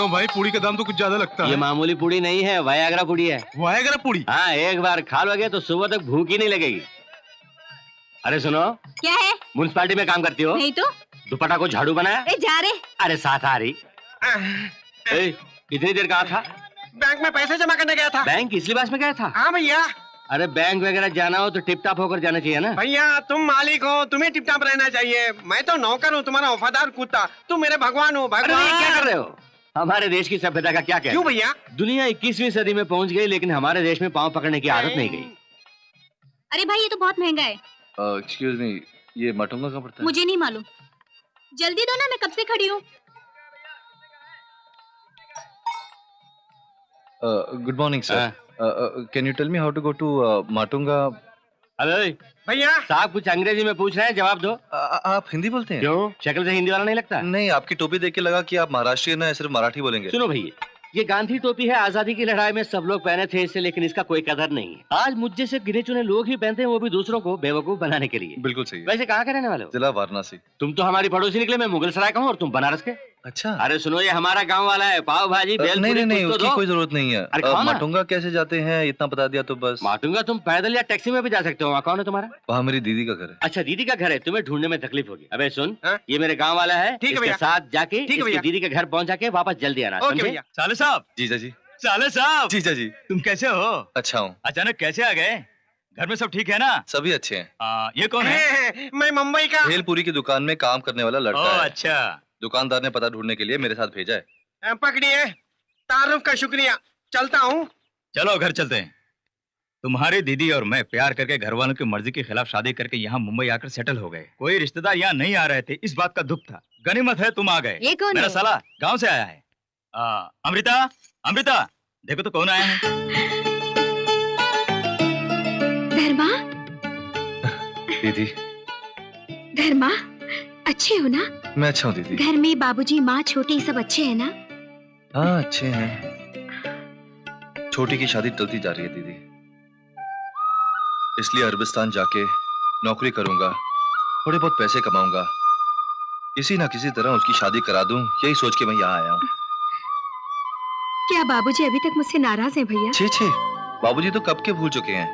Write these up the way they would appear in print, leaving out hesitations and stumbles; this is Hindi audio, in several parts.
क्यों भाई, पूड़ी का दाम तो कुछ ज्यादा लगता है। ये मामूली पूड़ी नहीं है, वायाग्रा पूड़ी है। वायाग्रा पूड़ी? हाँ, एक बार खा लोगे तो सुबह तक भूख ही नहीं लगेगी। अरे सुनो, क्या है? म्युनिसिपालिटी में काम करती हो? नहीं तो। दुपट्टा को झाड़ू बनाया? जा रे। अरे साथ आ रही। इतनी देर कहाँ था? बैंक में पैसे जमा करने गया था। बैंक किस लिबास में गया था? हाँ भैया। अरे बैंक वगैरह जाना हो तो टिप टॉप होकर जाना चाहिए ना। भैया तुम मालिक हो, तुम्हें टिप टॉप रहना चाहिए। मैं तो नौकर हूँ, तुम्हारा वफादार कुत्ता। तुम मेरे भगवान हो। भगवान। अरे क्या कर रहे हो? हमारे देश की सभ्यता का क्या कहना? क्यों भैया? दुनिया 21वीं सदी में पहुंच गई, लेकिन हमारे देश में पाँव पकड़ने की आदत नहीं गई। अरे भाई ये तो बहुत महंगा है। एक्सक्यूज मी, ये माटुंगा का पड़ता है? मुझे नहीं मालूम, जल्दी दो ना, मैं कब से खड़ी हूँ। Good morning sir, can you tell me how to go to Matunga? अरे भैया साहब कुछ अंग्रेजी में पूछ रहे हैं, जवाब दो। आप हिंदी बोलते हैं? क्यों, शक्ल से हिंदी वाला नहीं लगता? नहीं, आपकी टोपी देख के लगा कि आप महाराष्ट्रियन है, सिर्फ मराठी बोलेंगे। सुनो भैया, ये गांधी टोपी है, आजादी की लड़ाई में सब लोग पहने थे इसे, लेकिन इसका कोई कदर नहीं है। आज मुझ जैसे गिने चुने लोग ही पहनते हैं, वो भी दूसरों को बेवकूफ बनाने के लिए। बिल्कुल सही। वैसे कहाँ के रहने वाले हो? जिला वाराणसी। तुम तो हमारी पड़ोसी निकले, मैं मुगल सराय का हूँ और तुम बनारस के। अच्छा। अरे सुनो, ये हमारा गांव वाला है, पाव भाजी भेलपुरी नहीं, कुछ तो उसकी दो। कोई जरूरत नहीं है। अरे खाओ ना। माटुंगा कैसे जाते हैं इतना बता दिया तो बस। माटुंगा तुम पैदल या टैक्सी में भी जा सकते हो। वहाँ कौन है तुम्हारा? वहाँ मेरी दीदी का घर है। अच्छा, दीदी का घर है, तुम्हें ढूंढने में तकलीफ होगी। अबे सुन, हाँ? ये मेरे गांव वाला है, ठीक है इसके भैया। साथ जाके ठीक है इसकी भैया। दीदी के घर पहुंच जाके वापस जल्दी आना। ओके समझे? भैया। साले साहब, जीजा जी। साले साहब, जीजा जी। तुम कैसे हो? अच्छा हूँ। अचानक कैसे आ गए? घर में सब ठीक है ना? सभी अच्छे हैं। ये कौन है? मैं मुंबई का। भेलपुरी की दुकान में काम करने वाला लड़का ओह, है। अच्छा। दुकानदार ने पता ढूंढने के लिए मेरे साथ भेजा है। पकड़िए, तारुफ का शुक्रिया। चलता हूँ। चलो घर चलते हैं। तुम्हारी दीदी और मैं प्यार करके घर वालों की मर्जी के खिलाफ शादी करके यहाँ मुंबई आकर सेटल हो गए। कोई रिश्तेदार यहाँ नहीं आ रहे थे, इस बात का दुख था। गनीमत है तुम आ गए। ये कौन मेरा है? साला गांव से आया है। अमृता, अमृता देखो तो कौन आया है। धर्मा। दीदी। धर्मा, अच्छे हो ना? मैं अच्छा हूँ दीदी। घर में बाबूजी, माँ, छोटे सब अच्छे हैं ना? हाँ अच्छे हैं। छोटी की शादी टलती जा रही है दीदी, इसलिए अरबिस्तान जाके नौकरी करूंगा, थोड़े बहुत पैसे कमाऊंगा, किसी ना किसी तरह उसकी शादी करा दूं, यही सोच के मैं यहाँ आया हूँ। क्या बाबूजी अभी तक मुझसे नाराज हैं भैया? छी छी, बाबूजी तो कब के भूल चुके हैं।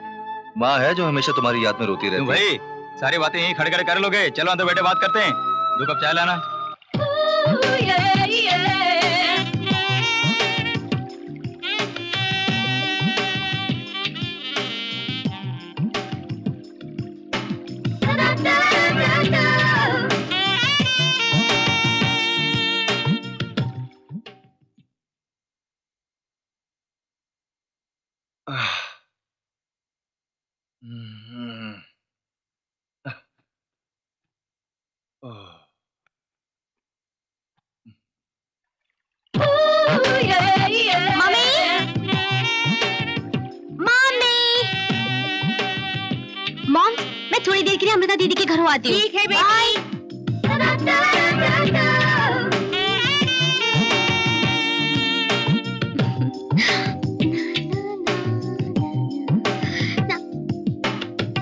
माँ है जो हमेशा तुम्हारी याद में रोती रहती है। भाई सारी बातें यहीं खड़े खड़े कर लोगे? चलो अंदर बैठे बात करते हैं। 2 कप चाय लाना। मॉम, मैं थोड़ी देर के लिए अमृता दीदी के घर आती हूँ। ठीक है बेटी।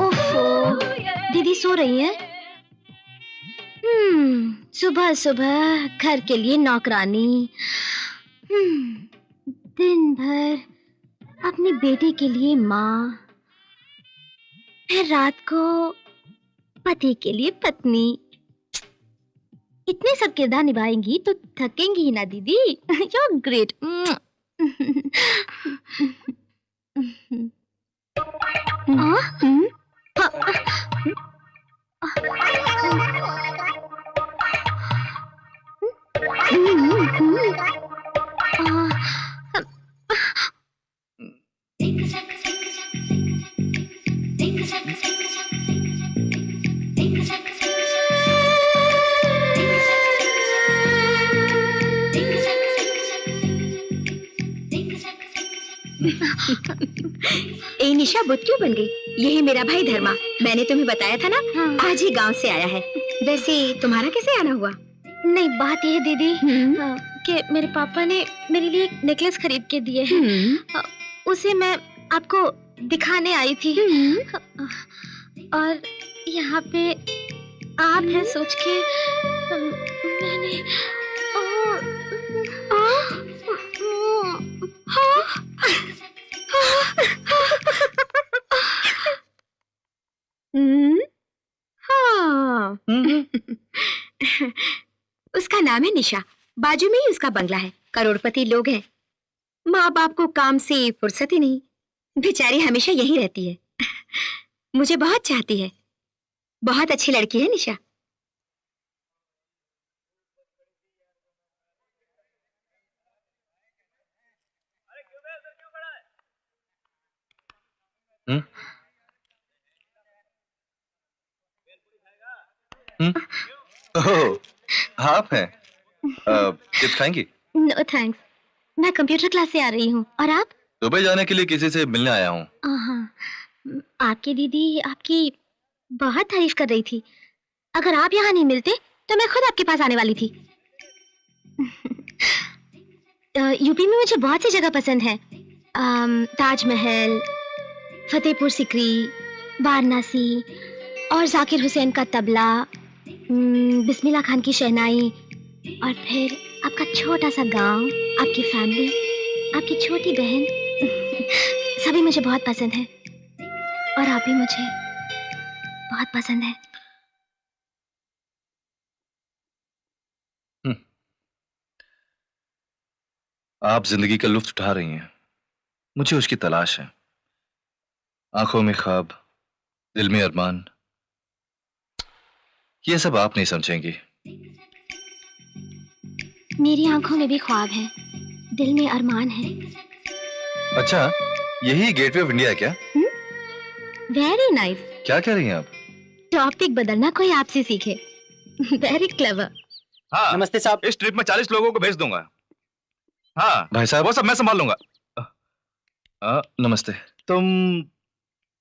ओफो, दीदी सो रही है? सुबह सुबह घर के लिए नौकरानी, दिन भर अपनी बेटी के लिए माँ, फिर रात को पति के लिए पत्नी। इतने सब किरदार निभाएंगी तो थकेंगी ही ना दीदी। You are great. ए निशा, बुत क्यों बन गई? यही मेरा भाई धर्मा, मैंने तुम्हें बताया था ना। आज ही गांव से आया है। वैसे तुम्हारा कैसे आना हुआ? नहीं, बात यह है दीदी कि मेरे पापा ने मेरे लिए एक नेकलेस खरीद के दिए हैं। उसे मैं आपको दिखाने आई थी और यहाँ पे आप हैं सोच के मैंने उसका नाम है निशा। बाजू में ही उसका बंगला है। करोड़पति लोग हैं। माँ बाप को काम से फुर्सत ही नहीं। बेचारी हमेशा यही रहती है। मुझे बहुत चाहती है। बहुत अच्छी लड़की है निशा। ओह, आप हैं? चिप्स खाएंगी? नो थैंक्स, मैं कंप्यूटर क्लास से आ रही हूँ। और आप? दुबई जाने के लिए किसी से मिलने आया हूँ। हाँ, आपकी दीदी आपकी बहुत तारीफ कर रही थी। अगर आप यहाँ नहीं मिलते तो मैं खुद आपके पास आने वाली थी। यूपी में मुझे बहुत सी जगह पसंद है। ताजमहल, फतेहपुर सिकरी, वाराणसी और जाकिर हुसैन का तबला, बिस्मिल्लाह खान की शहनाई, और फिर आपका छोटा सा गांव, आपकी फैमिली, आपकी छोटी बहन। सभी मुझे बहुत पसंद है और आप भी मुझे बहुत पसंद है। आप जिंदगी का लुत्फ उठा रही हैं। मुझे उसकी तलाश है। आंखों में ख्वाब, दिल में अरमान, ये सब आप नहीं समझेंगी। मेरी आंखों में भी ख्वाब है, दिल में अरमान है। अच्छा, यही गेटवे ऑफ इंडिया है क्या? Very nice. क्या कह रही हैं आप? टॉपिक बदलना कोई आपसे सीखे। Very clever. हाँ, नमस्ते साहब। इस ट्रिप में 40 लोगों को भेज दूंगा। हाँ भाई साहब, वो सब मैं संभाल लूंगा। नमस्ते। तुम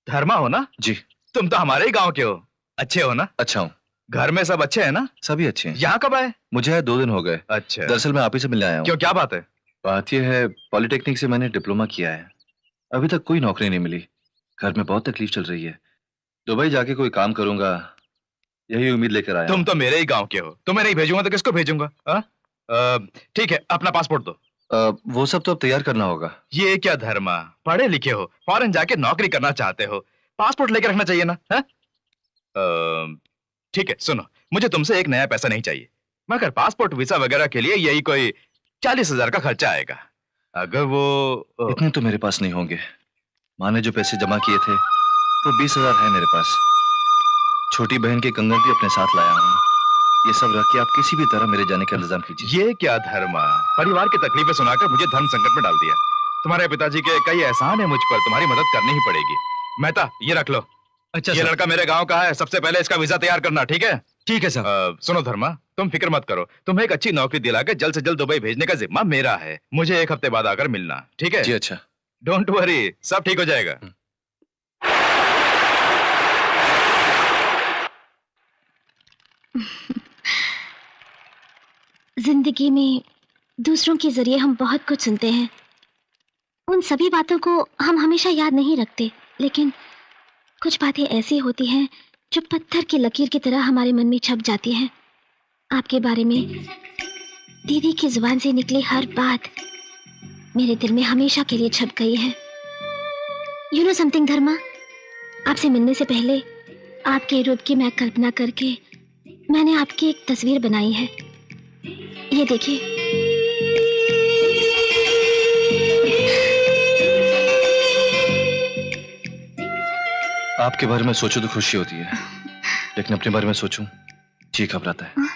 धर्मा हो ना? जी। तुम तो हमारे ही गांव के हो। अच्छे हो ना? अच्छा हूँ। घर में सब अच्छे हैं ना? सभी अच्छे हैं। यहाँ कब आए? मुझे है 2 दिन हो गए। अच्छा, दरअसल मैं आप ही से मिलने आया हूँ। क्यों, क्या बात है? बात यह है, पॉलिटेक्निक से मैंने डिप्लोमा किया है। अभी तक कोई नौकरी नहीं मिली। घर में बहुत तकलीफ चल रही है। दुबई जाके कोई काम करूंगा, यही उम्मीद लेकर आया। तुम तो मेरे ही गांव के हो। तुम्हें नहीं भेजूंगा तो किसको भेजूंगा? ठीक है, अपना पासपोर्ट दो। वो सब तो अब तैयार करना होगा। ये क्या धर्मा, पढ़े लिखे हो, फॉरेन जाके नौकरी करना चाहते हो, पासपोर्ट लेकर रखना चाहिए ना? ठीक है, सुनो, मुझे तुमसे एक नया पैसा नहीं चाहिए, मगर पासपोर्ट वीजा वगैरह के लिए यही कोई 40,000 का खर्चा आएगा। अगर वो इतने तो मेरे पास नहीं होंगे। माँ ने जो पैसे जमा किए थे वो 20,000 है मेरे पास। छोटी बहन के कंगन भी अपने साथ लाया हूँ। ये सब रख के आप किसी भी तरह मेरे जाने का इंतजाम कीजिए। ये क्या धर्मा, परिवार की तकलीफें सुनाकर मुझे धर्म संकट में डाल दिया। तुम्हारे पिताजी के कई एहसान है मुझ पर, तुम्हारी मदद करनी ही पड़ेगी। मेहता, ये रख लो। अच्छा, ये लड़का मेरे गांव का है, सबसे पहले इसका वीजा तैयार करना, ठीक है? ठीक है सर। सुनो धर्मा, तुम फिक्र मत करो, तुम्हें एक अच्छी नौकरी दिलाकर जल्द से जल्द दुबई भेजने का जिम्मा मेरा है। मुझे 1 हफ्ते बाद आकर मिलना, ठीक है? जी अच्छा। डोंट वरी, सब ठीक हो जाएगा। जिंदगी में दूसरों के जरिए हम बहुत कुछ सुनते हैं। उन सभी बातों को हम हमेशा याद नहीं रखते, लेकिन कुछ बातें ऐसी होती हैं जो पत्थर की लकीर की तरह हमारे मन में छप जाती हैं। आपके बारे में दीदी की जुबान से निकली हर बात मेरे दिल में हमेशा के लिए छप गई है। यू नो समथिंग धर्मा, आपसे मिलने से पहले आपके रूप की मैं कल्पना करके मैंने आपकी एक तस्वीर बनाई है। ये देखिए। आपके बारे में सोचूं तो खुशी होती है, लेकिन अपने बारे में सोचूं जी घबराता है।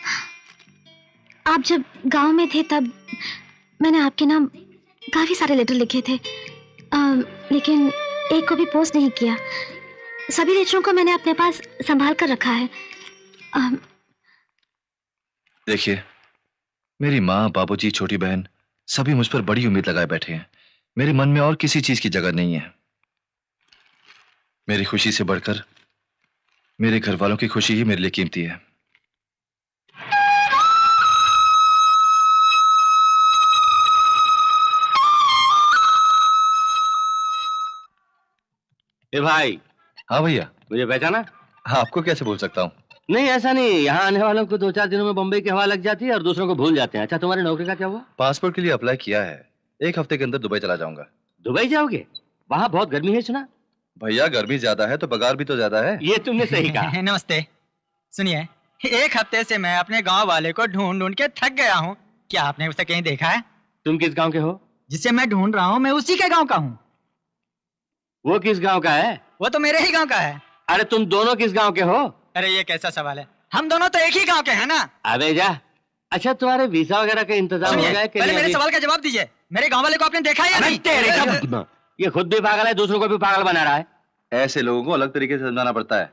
आप जब गांव में थे तब मैंने आपके नाम काफी सारे लेटर लिखे थे, लेकिन एक को भी पोस्ट नहीं किया। सभी लेटरों को मैंने अपने पास संभाल कर रखा है। देखिए, मेरी माँ, बाबूजी, छोटी बहन सभी मुझ पर बड़ी उम्मीद लगाए बैठे हैं। मेरे मन में और किसी चीज की जगह नहीं है। मेरी खुशी से बढ़कर मेरे घर वालों की खुशी ही मेरे लिए कीमती है। ए भाई। हाँ भैया। मुझे पहचाना? हाँ, आपको कैसे भूल सकता हूँ? नहीं, ऐसा नहीं। यहाँ आने वालों को 2-4 दिनों में बम्बई की हवा लग जाती है और दूसरों को भूल जाते हैं। अच्छा, तुम्हारी नौकरी का क्या हुआ? पासपोर्ट के लिए अप्लाई किया है। 1 हफ्ते के अंदर दुबई चला जाऊंगा। दुबई जाओगे? वहाँ बहुत गर्मी है सुना। भैया, गर्मी ज्यादा है तो पगार भी तो ज्यादा है। ये तुमने सही कहा। नमस्ते। सुनिए, एक हफ्ते से मैं अपने गांव वाले को ढूंढ ढूंढ के थक गया हूँ। क्या आपने उसे कहीं देखा है? तुम किस गांव के हो? जिसे मैं ढूंढ रहा हूँ मैं उसी के गांव का हूँ। वो किस गांव का है? वो तो मेरे ही गांव का है। अरे तुम दोनों किस गांव के हो? अरे ये कैसा सवाल है, हम दोनों तो एक ही गांव के हैं ना। अबे जा। अच्छा तुम्हारे वीजा वगैरह का इंतजाम हो गया है कि पहले नहीं मेरे अभी? सवाल का जवाब दीजिए। मेरे गांव वाले को आपने देखा है या नहीं? तेरे का ये खुद भी पागल है, दूसरों को भी पागल बना रहा है। ऐसे लोगों को अलग तरीके से समझाना पड़ता है।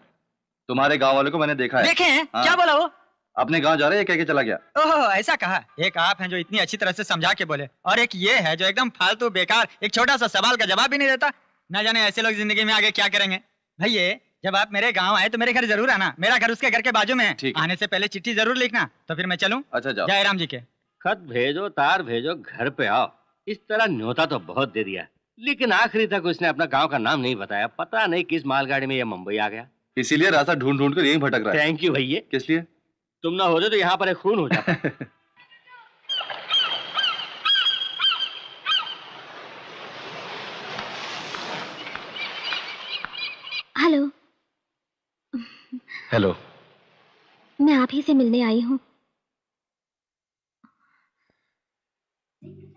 तुम्हारे गांव वाले को मैंने देखा है। देखे हैं? हाँ। क्या बोला वो? अपने गांव जा रहे हैं, कह के चला गया। ओहो ऐसा कहा। एक आप हैं जो इतनी अच्छी तरह से समझा के बोले, और एक ये है जो एकदम फालतू बेकार एक छोटा सा सवाल का जवाब भी नहीं देता। ना जाने ऐसे लोग जिंदगी में आगे क्या करेंगे। भैया जब आप मेरे गांव आए तो मेरे घर जरूर आना। मेरा घर उसके घर के बाजू में है। ठीक है। आने से पहले चिट्ठी जरूर लिखना। तो फिर मैं चलूं? अच्छा जाओ। जय राम जी के। खत भेजो, तार भेजो, घर पे आओ। इस तरह न्योता तो बहुत दे दिया, लेकिन आखिरी तक उसने अपना गांव का नाम नहीं बताया। पता नहीं किस मालगाड़ी में ये मुंबई आ गया। इसीलिए रास्ता ढूंढ ढूंढ कर यहीं भटक रहा है। थैंक यू भैया। किस लिए? तुम ना होते तो यहाँ पर एक खून हो जाता। Hello, hello. मैं आप ही से मिलने आई हूँ।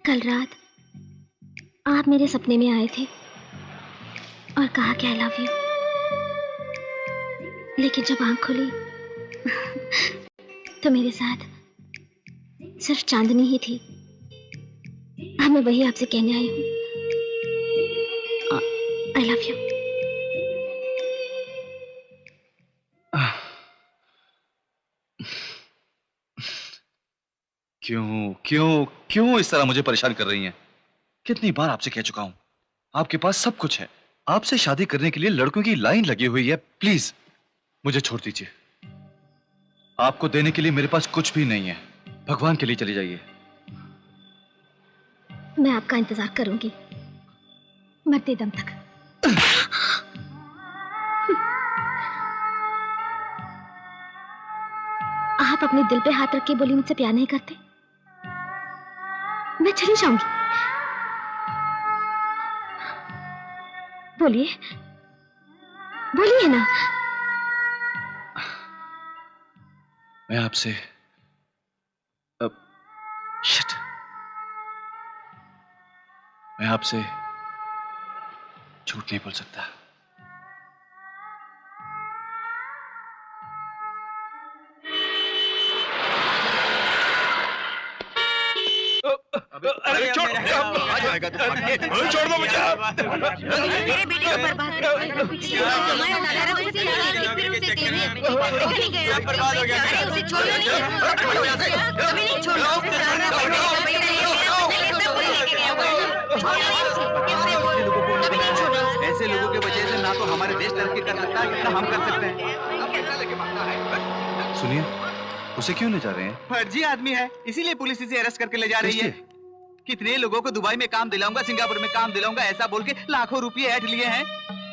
कल रात आप मेरे सपने में आए थे और कहा कि आई लव यू, लेकिन जब आंख खुली तो मेरे साथ सिर्फ चांदनी ही थी। अब मैं वही आपसे कहने आई हूँ, आई लव यू। क्यों क्यों क्यों इस तरह मुझे परेशान कर रही हैं? कितनी बार आपसे कह चुका हूं, आपके पास सब कुछ है। आपसे शादी करने के लिए लड़कों की लाइन लगी हुई है। प्लीज मुझे छोड़ दीजिए। आपको देने के लिए मेरे पास कुछ भी नहीं है। भगवान के लिए चली जाइए। मैं आपका इंतजार करूंगी मरते दम तक। आप अपने दिल पे हाथ रख के बोली मुझसे प्यार नहीं करते, मैं चली जाऊंगी। बोलिए बोलिए ना। मैं आपसे अब शिट मैं आपसे झूठ नहीं बोल सकता। अरे छोड़ आ जाएगा तू। छोड़ दो मुझे। मेरे बेटे को बर्बाद कर दिया। फिर उसे देने नहीं गया। बर्बाद हो गया। अरे उसे छोड़ो नहीं, कभी नहीं छोड़ो। ऐसे लोगों की वजह से ना तो हमारे देश तरक्की कर सकता है, ना हम कर सकते हैं। सुनिए, उसे क्यों ले जा रहे हैं? फर्जी आदमी है, इसीलिए पुलिस इसे अरेस्ट करके ले जा रही है। कितने लोगों को दुबई में काम दिलाऊंगा, सिंगापुर में काम दिलाऊंगा, ऐसा बोल के लाखों रुपए ऐंठ लिए हैं।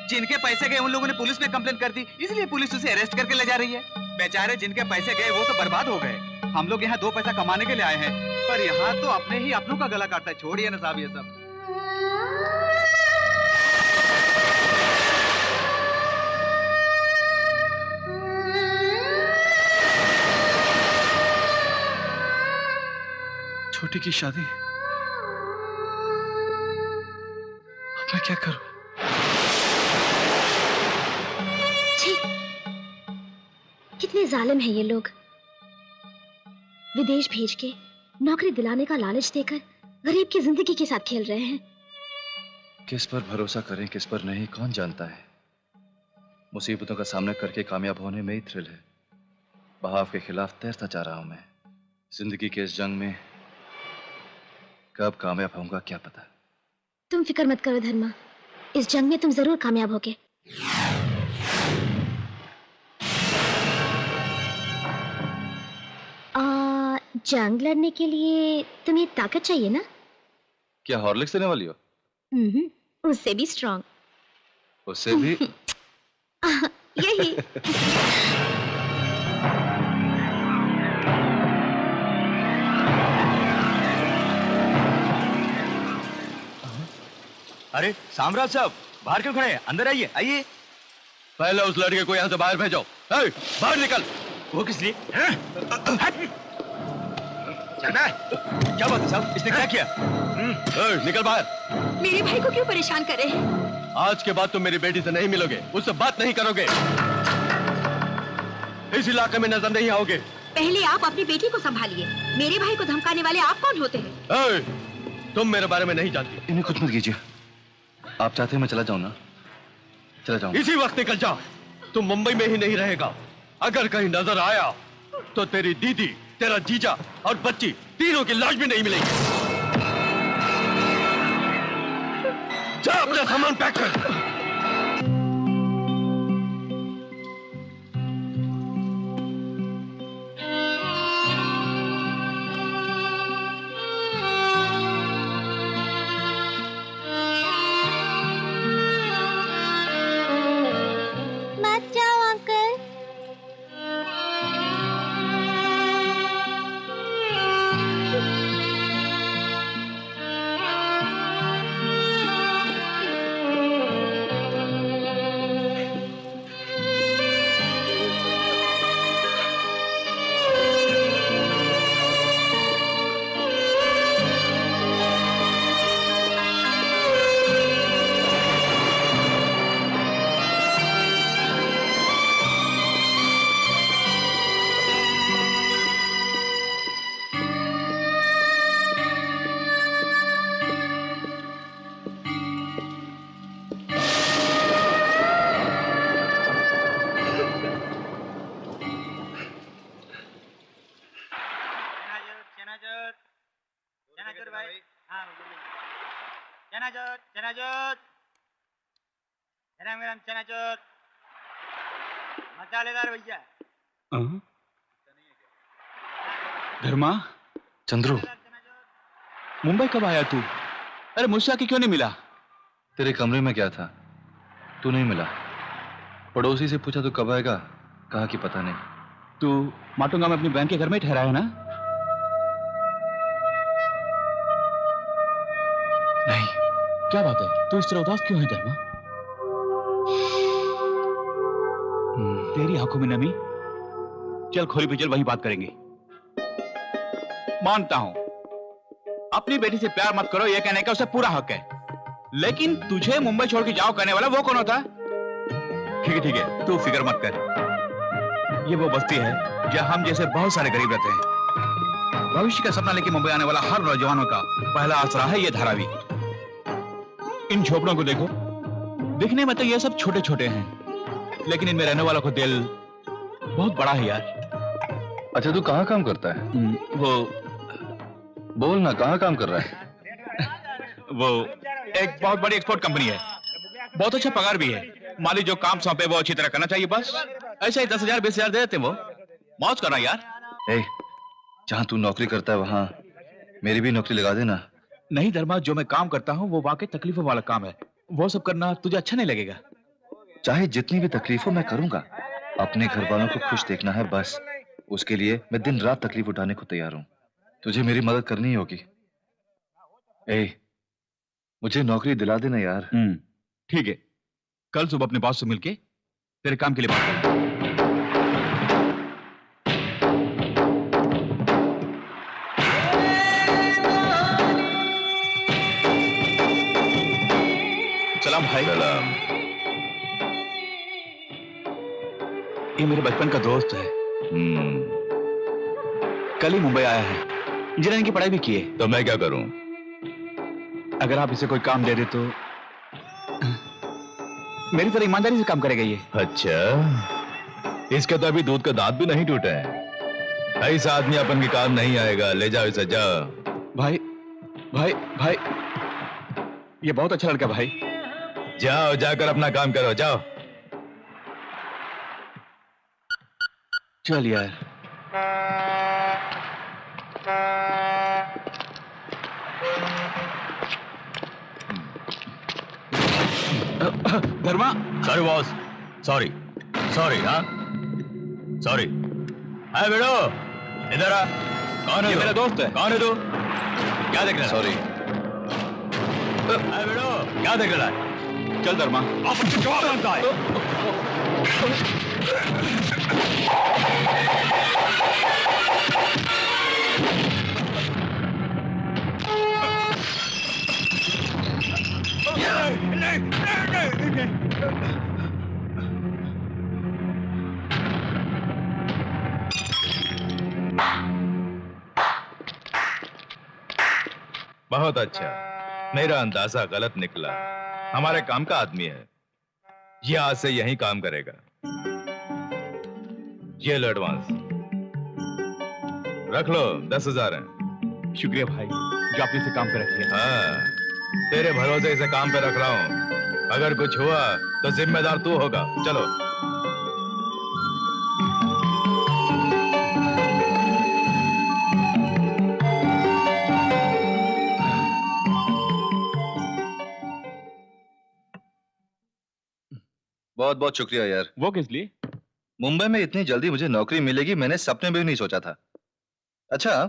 जिनके पैसे गए उन लोगों ने पुलिस में कंप्लेंट कर दी, इसलिए पुलिस उसे अरेस्ट करके ले जा रही है। बेचारे जिनके पैसे गए वो तो बर्बाद हो गए। हम लोग यहाँ 2 पैसा कमाने के लिए आए हैं, पर यहाँ तो अपने ही अपनों का गला काटता है। छोड़िए ना साहब ये सब। छोटी की शादी, अब मैं क्या करूं? छी, कितने जालिम हैं ये लोग। विदेश भेज के नौकरी दिलाने का लालच देकर गरीब की जिंदगी के साथ खेल रहे हैं। किस पर भरोसा करें, किस पर नहीं, कौन जानता है। मुसीबतों का सामना करके कामयाब होने में ही थ्रिल है। बहाव के खिलाफ तैरता जा रहा हूं मैं। जिंदगी के इस जंग में कब कामयाब होऊंगा क्या पता। तुम फिक्र मत करो धर्मा, इस जंग में तुम जरूर कामयाब होगे। जंग लड़ने के लिए तुम्हें ताकत चाहिए ना? क्या हॉर्लिक्स देने वाली हो? उससे भी स्ट्रांग। उससे भी यही। अरे सामराज साहब, बाहर क्यों खड़े हैं? अंदर आइए, आइए। पहले उस लड़के को यहाँ से बाहर भेजो। बाहर निकल। वो किस लिए? चलना है? क्या बात है साहब? इसने क्या किया? निकल बाहर। मेरे भाई को क्यों परेशान कर रहे हैं? आज के बाद तुम मेरी बेटी से नहीं मिलोगे, उससे बात नहीं करोगे, इस इलाके में नजर नहीं आओगे। पहले आप अपनी बेटी को संभालिए। मेरे भाई को धमकाने वाले आप कौन होते हैं? तुम मेरे बारे में नहीं जानती। इन्हें कुछ मत कीजिए। आप चाहते हैं मैं चला जाऊं ना? चला जाऊं। इसी वक्त निकल जा। तुम मुंबई में ही नहीं रहेगा। अगर कहीं नजर आया तो तेरी दीदी, तेरा जीजा और बच्ची तीनों की लाश भी नहीं मिलेगी। जा अपना सामान पैक कर। मत जाओ अंकल। मसालेदार भैया। धर्मा, चंद्रू, मुंबई कब आया तू? अरे मुझसे आके क्यों नहीं मिला? तेरे कमरे में क्या था? तू नहीं मिला। पड़ोसी से पूछा तो कब आएगा, कहा कि पता नहीं। तू माटुंगा में अपनी बहन के घर में ठहरा है ना? नहीं। क्या बात है, तू इस तरह उदास क्यों है धर्मा? तेरी आंखों में नमी। चल खोली पे चल, वहीं बात करेंगे। मानता हूं अपनी बेटी से प्यार मत करो, यह कहने का उसे पूरा हक है, लेकिन तुझे मुंबई छोड़ के जाओ कहने वाला वो कौन होता? ठीक है, तू फिक्र मत कर। ये वो बस्ती है जहां हम जैसे बहुत सारे गरीब रहते हैं। भविष्य का सपना लेके मुंबई आने वाला हर नौजवानों का पहला आसरा है ये धारावी। इन झोपड़ों को देखो, दिखने में तो ये सब छोटे छोटे हैं, लेकिन इनमें रहने वालों का दिल बहुत बड़ा है यार। अच्छा, तू कहाँ काम करता है? वो बोल ना, कहाँ काम कर रहा है? वो एक बहुत बड़ी एक्सपोर्ट कंपनी है, बहुत अच्छा पगार भी है। मालिक जो काम सौंपे वो अच्छी तरह करना चाहिए, बस ऐसा ही 10,000 20,000 दे देते वो। मौज करना यार। जहाँ तू नौकरी करता है वहाँ मेरी भी नौकरी लगा देना। नहीं धर्मा, जो मैं काम करता हूँ वो वाकई तकलीफों वाला काम है, वो सब करना तुझे अच्छा नहीं लगेगा। चाहे जितनी भी तकलीफ हो मैं करूंगा। अपने घर वालों को खुश देखना है बस। उसके लिए मैं दिन रात तकलीफ उठाने को तैयार हूँ। तुझे मेरी मदद करनी ही होगी। मुझे नौकरी दिला देना यार। ठीक है, कल सुबह अपने बॉस से मिलके तेरे काम के लिए बात करेंगे। सलाम भाई। सलाम। ये मेरे बचपन का दोस्त है, कल ही मुंबई आया है, इंजीनियरिंग की पढ़ाई भी की है। तो मैं क्या करूं? अगर आप इसे कोई काम दे दे तो मेरी तरह ईमानदारी से काम करेगा ये। अच्छा, इसके तो अभी दूध का दांत भी नहीं टूटा है। ऐसा आदमी अपन के काम नहीं आएगा। ले जाओ इसे, जाओ। भाई भाई भाई, ये बहुत अच्छा लड़का भाई। जाओ, जाकर अपना काम करो, जाओ। चल यार। Dharma. Sorry boss, sorry sorry. हाँ सॉरी। है बेड़ो, इधर आ। कौन है? ये मेरा दोस्त है। कौन है तू? क्या देख रहा है? सॉरी। है बेड़ो, क्या देख रहा है? चल धर्मा। आप जवाब बनता है। बहुत अच्छा, मेरा अंदाजा गलत निकला। हमारे काम का आदमी है, ये आज से यहीं काम करेगा। ये लो एडवांस, रख लो, 10,000 है। शुक्रिया भाई, जो आपने इसे काम पे रख लिया। हाँ, तेरे भरोसे इसे काम पे रख रहा हूं। अगर कुछ हुआ तो जिम्मेदार तू होगा। चलो। बहुत बहुत शुक्रिया यार। वो किस लिए? मुंबई में इतनी जल्दी मुझे नौकरी मिलेगी मैंने सपने में भी नहीं सोचा था। अच्छा,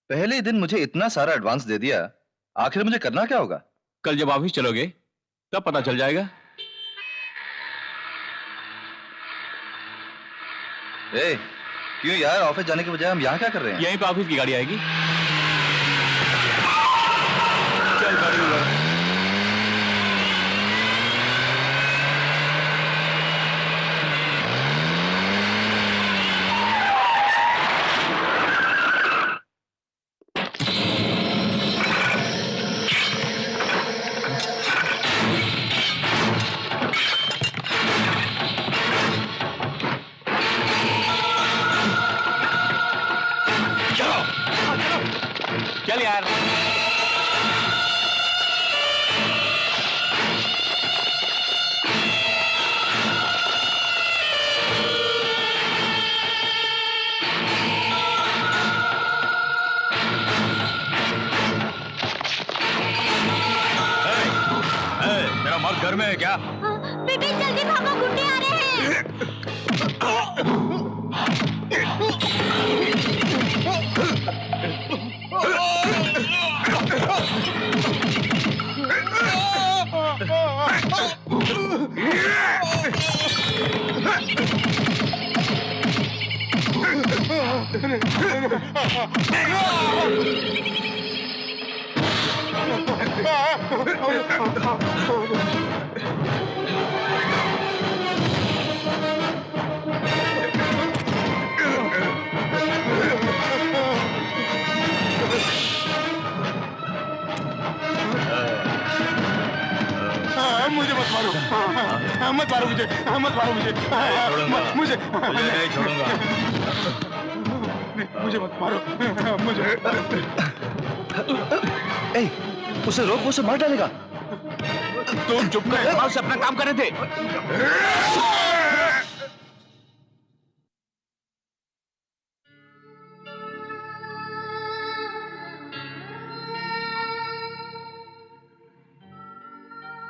पहले ही दिन मुझे इतना सारा एडवांस दे दिया, आखिर मुझे करना क्या होगा? कल जब ऑफिस चलोगे तब पता चल जाएगा। ए, क्यों यार, ऑफिस जाने के बजाय हम यहाँ क्या कर रहे हैं? यहीं पे ऑफिस की गाड़ी आएगी। चल गाड़ी में। चल यार। मेरा मर्द घर में है क्या? बेटे जल्दी भागो, गुंडे आ रहे हैं। मुझे मत मारो, मत मारो मुझे, मत मारो मुझे, मुझे नहीं छोड़ूंगा। मुझे मत मारो, मुझे। ए, उसे रोक, वो उसे मार डालेगा। तुम चुप कर, से अपना काम कर रहे थे।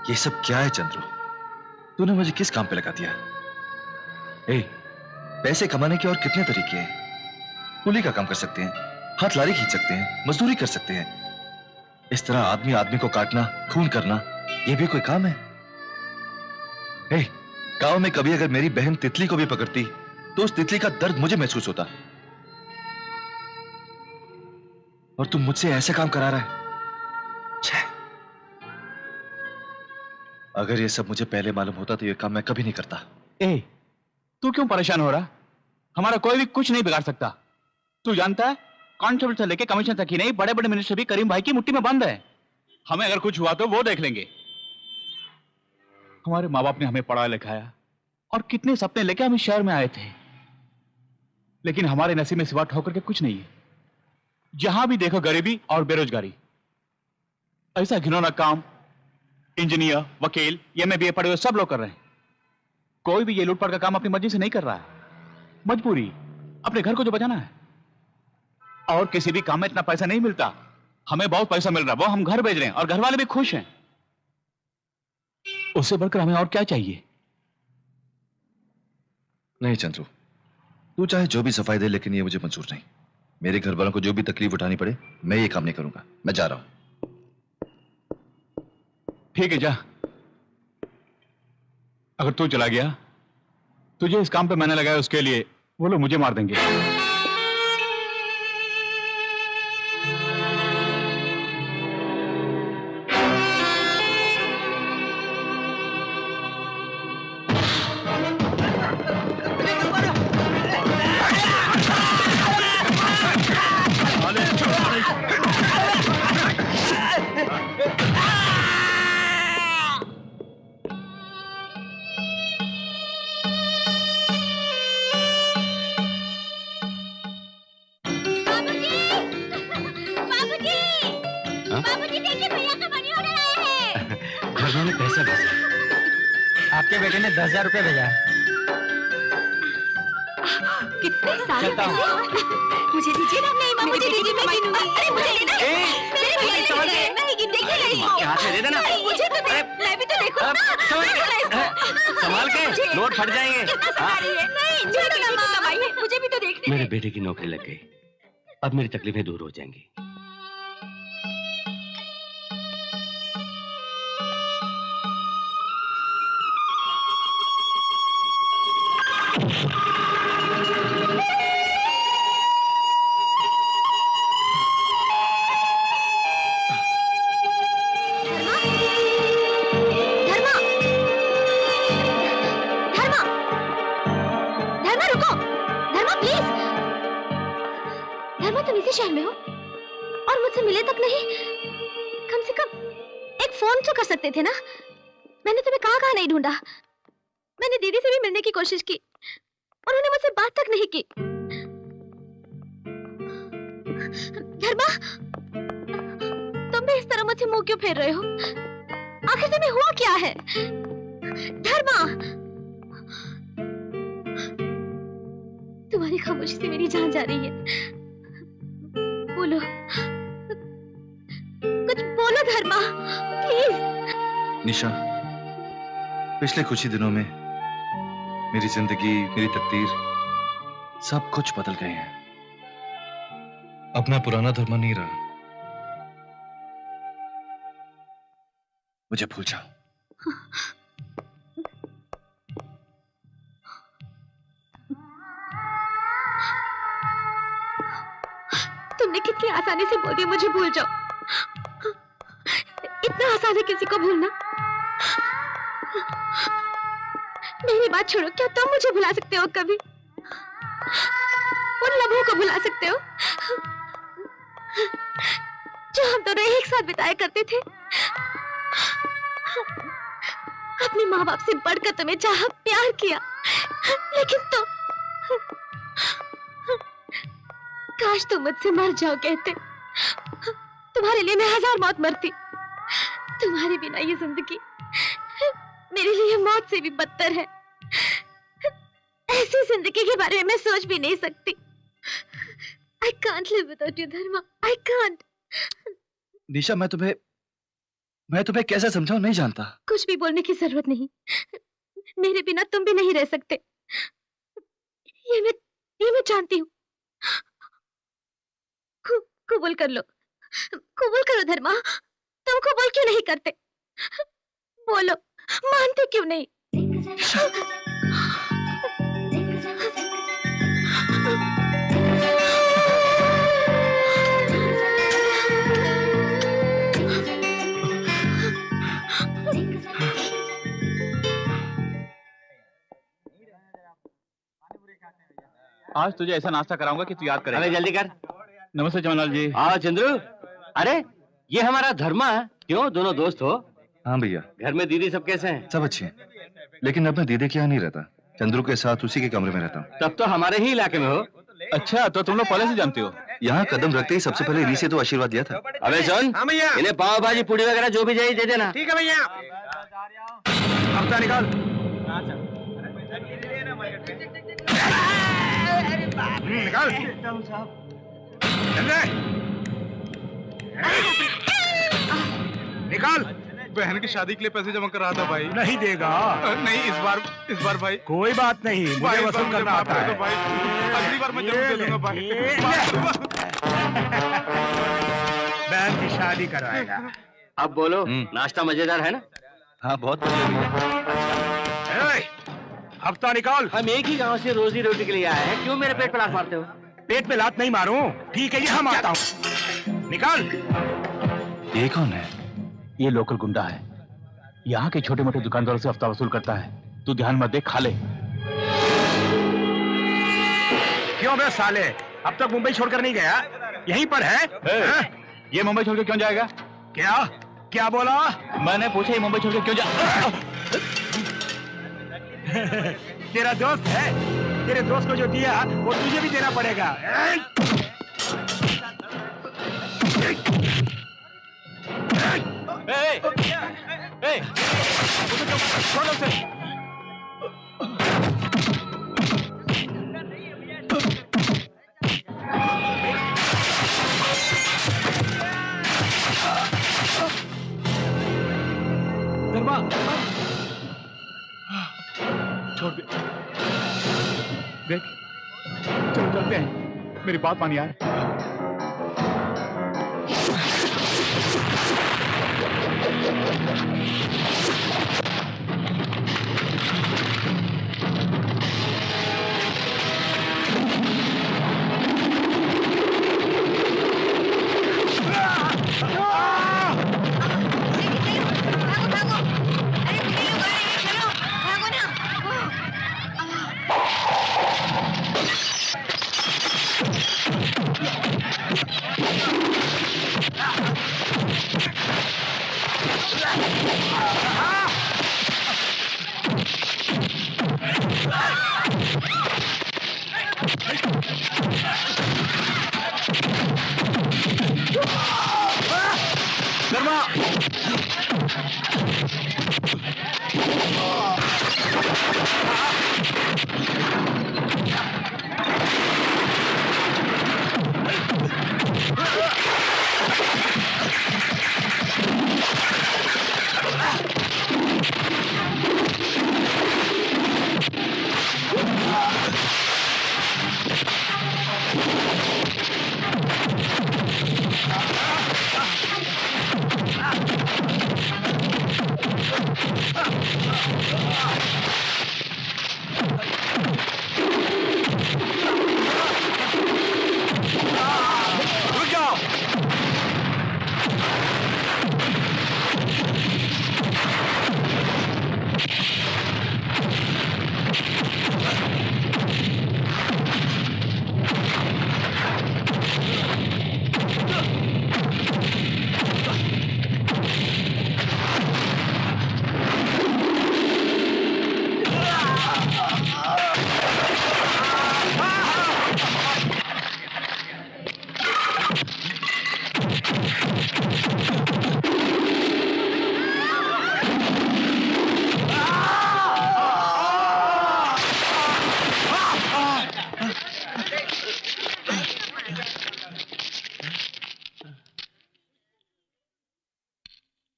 ये सब क्या है चंद्रू? तूने मुझे किस काम पे लगा दिया? ए, पैसे कमाने के और कितने तरीके हैं। कुली का काम कर सकते हैं, हाथ लारी खींच सकते हैं, मजदूरी कर सकते हैं। इस तरह आदमी आदमी को काटना, खून करना, ये भी कोई काम है? ए, गांव में कभी अगर मेरी बहन तितली को भी पकड़ती तो उस तितली का दर्द मुझे महसूस होता, और तुम मुझसे ऐसे काम करा रहा है। छे। अगर ये सब मुझे पहले मालूम होता तो ये काम मैं कभी नहीं करता। ए, तू क्यों परेशान हो रहा? हमारा कोई भी कुछ नहीं बिगाड़ सकता। तू जानता है, कांस्टेबल से लेके कमिश्नर तक ही नहीं, बड़े बड़े मिनिस्टर भी करीम भाई की मुट्ठी में बंद है। हमें अगर कुछ हुआ तो वो देख लेंगे। हमारे माँ बाप ने हमें पढ़ाया लिखाया और कितने सपने लेके हम इस शहर में आए थे, लेकिन हमारे नसीब में सिवा ठोकर के कुछ नहीं है। जहां भी देखो गरीबी और बेरोजगारी। ऐसा घिनौना काम इंजीनियर, वकील, MA BA पढ़े हुए सब लोग कर रहे हैं। कोई भी ये लूटपाट का काम अपनी मर्जी से नहीं कर रहा है। मजबूरी, अपने घर को जो बचाना है। और किसी भी काम में इतना पैसा नहीं मिलता। हमें बहुत पैसा मिल रहा है, वो हम घर भेज रहे हैं और घर वाले भी खुश हैं। उससे बढ़कर हमें और क्या चाहिए? नहीं चंद्रू, तू चाहे जो भी सफाई दे, लेकिन ये मुझे मंजूर नहीं। मेरे घर वालों को जो भी तकलीफ उठानी पड़े, मैं ये काम नहीं करूंगा। मैं जा रहा हूं। ठीक है, जा। अगर तू चला गया, तुझे इस काम पे मैंने लगाया उसके लिए वो लोग मुझे मार देंगे। धर्मा ने पैसे भेजे। आपके बेटे ने 10,000 रुपए भेजा है। कितने सारे पैसे? मुझे दीजिए ना। नहीं माँ, मुझे दीजिए, मैं गिनूंगी। अरे मुझे लेना। मेरे भैया ने दिए, मैं ही गिन। देखिए ना इसको। के हाथ में दे देना। मुझे तो दे, मैं भी तो देखूं ना। देखिए ना इसको। संभाल के, नोट फट जाएंगे। कितना सवारी है? नहीं, छोड़ो ना माँ, मुझे भी तो देखने। मेरे बेटे की नौकरी लग गई, अब मेरी तकलीफें दूर हो जाएंगी। शहर में हो और मुझसे मिले तक नहीं, कम से कम एक फोन तो कर सकते थे ना। मैंने तुम्हें कहाँ नहीं ढूंढा। मैंने दीदी से भी मिलने की कोशिश की, उन्होंने मुझसे बात तक नहीं की। धर्मा, तुम भी इस तरह मुझसे मुंह क्यों फेर रहे हो? आखिर तुम्हें हुआ क्या है? धर्मा, तुम्हारी खामोशी से मेरी जान जा रही है। बोलो, कुछ बोलो धर्मा, प्लीज। निशा, पिछले कुछ ही दिनों में मेरी जिंदगी, मेरी तकदीर सब कुछ बदल गए हैं। अब मैं पुराना धर्मा नहीं रहा। मुझे भूल जाओ। तुमने कितनी आसानी से बोल दिया मुझे भूल जाओ। इतना आसान है किसी को भूलना? मेरी बात छोड़ो, क्या तुम मुझे भुला सकते हो कभी? उन लम्हों को भुला सकते हो जो हम दोनों एक साथ बिताया करते थे? अपने माँ बाप से बढ़कर तुम्हें चाहा, प्यार किया, लेकिन तुम, काश तुम मुझसे मर जाओ कहते। तुम्हारे लिए मैं 1000 मौत मरती। तुम्हारे बिना ये जिंदगी मेरे लिए मौत से भी बदतर है। ऐसी जिंदगी के बारे में मैं सोच भी नहीं सकती। I can't live without you, Dharma. I can't। निशा, मैं तुम्हें कैसे समझाऊं, नहीं जानता। कुछ भी बोलने की जरूरत नहीं। मेरे बिना तुम भी नहीं रह सकते, ये मैं जानती हूँ। कबूल कर लो, कबूल करो धर्मा। तुम कबूल क्यों नहीं करते? बोलो, मानते क्यों नहीं? आज तुझे ऐसा नाश्ता कराऊंगा कि तू याद करेगा। अरे जल्दी कर। नमस्ते जमनालाल जी। हाँ चंद्रू, अरे ये हमारा धर्मा है। क्यों, दोनों दोस्त हो? हाँ भैया। घर में दीदी सब कैसे हैं? सब अच्छे हैं, लेकिन अब मैं दीदी के यहाँ नहीं रहता, चंद्रू के साथ उसी के कमरे में रहता हूँ। तब तो हमारे ही इलाके में हो। अच्छा, तो तुम लोग पहले से जानते हो? यहाँ कदम रखते ही सबसे पहले री से तो आशीर्वाद दिया था। अबे सुन, हाँ भैया। इन्हें पाव भाजी पूड़ी वगैरह जो भी चाहिए दे देना। ठीक है भैया। हफ्ता निकाल। निकाल। निकाल। बहन की शादी के लिए पैसे जमा कर रहा था भाई। नहीं देगा। नहीं, इस बार भाई। कोई बात नहीं, मुझे वसूल करना आता है। भाई, अगली बार मैं जरूर दे दूंगा भाई। बहन की शादी कराएगा। अब बोलो, नाश्ता मजेदार है ना? हाँ, बहुत हफ्ता निकाल। हम एक ही गांव से रोजी रोटी के लिए आए हैं, क्यों मेरे पेट पे लात मारते हो? पेट पे लात नहीं मारूं, ठीक है, यहाँ मारता हूँ। निकाल। ये कौन है? ये लोकल गुंडा है, यहाँ के छोटे मोटे दुकानदारों से हफ्ता वसूल करता है। तू ध्यान मत दे, खा ले। क्यों बे साले, अब तक मुंबई छोड़कर नहीं गया? यहीं पर है? ये मुंबई छोड़ के क्यों जाएगा? क्या बोला? मैंने पूछा ये मुंबई छोड़ के क्यों जा। तेरा दोस्त है, तेरे दोस्त को जो दिया वो तुझे भी देना पड़ेगा। छोड़ो उसे। धर्मा छोड़ दे, देख चलो चलते हैं, मेरी बात मान यार।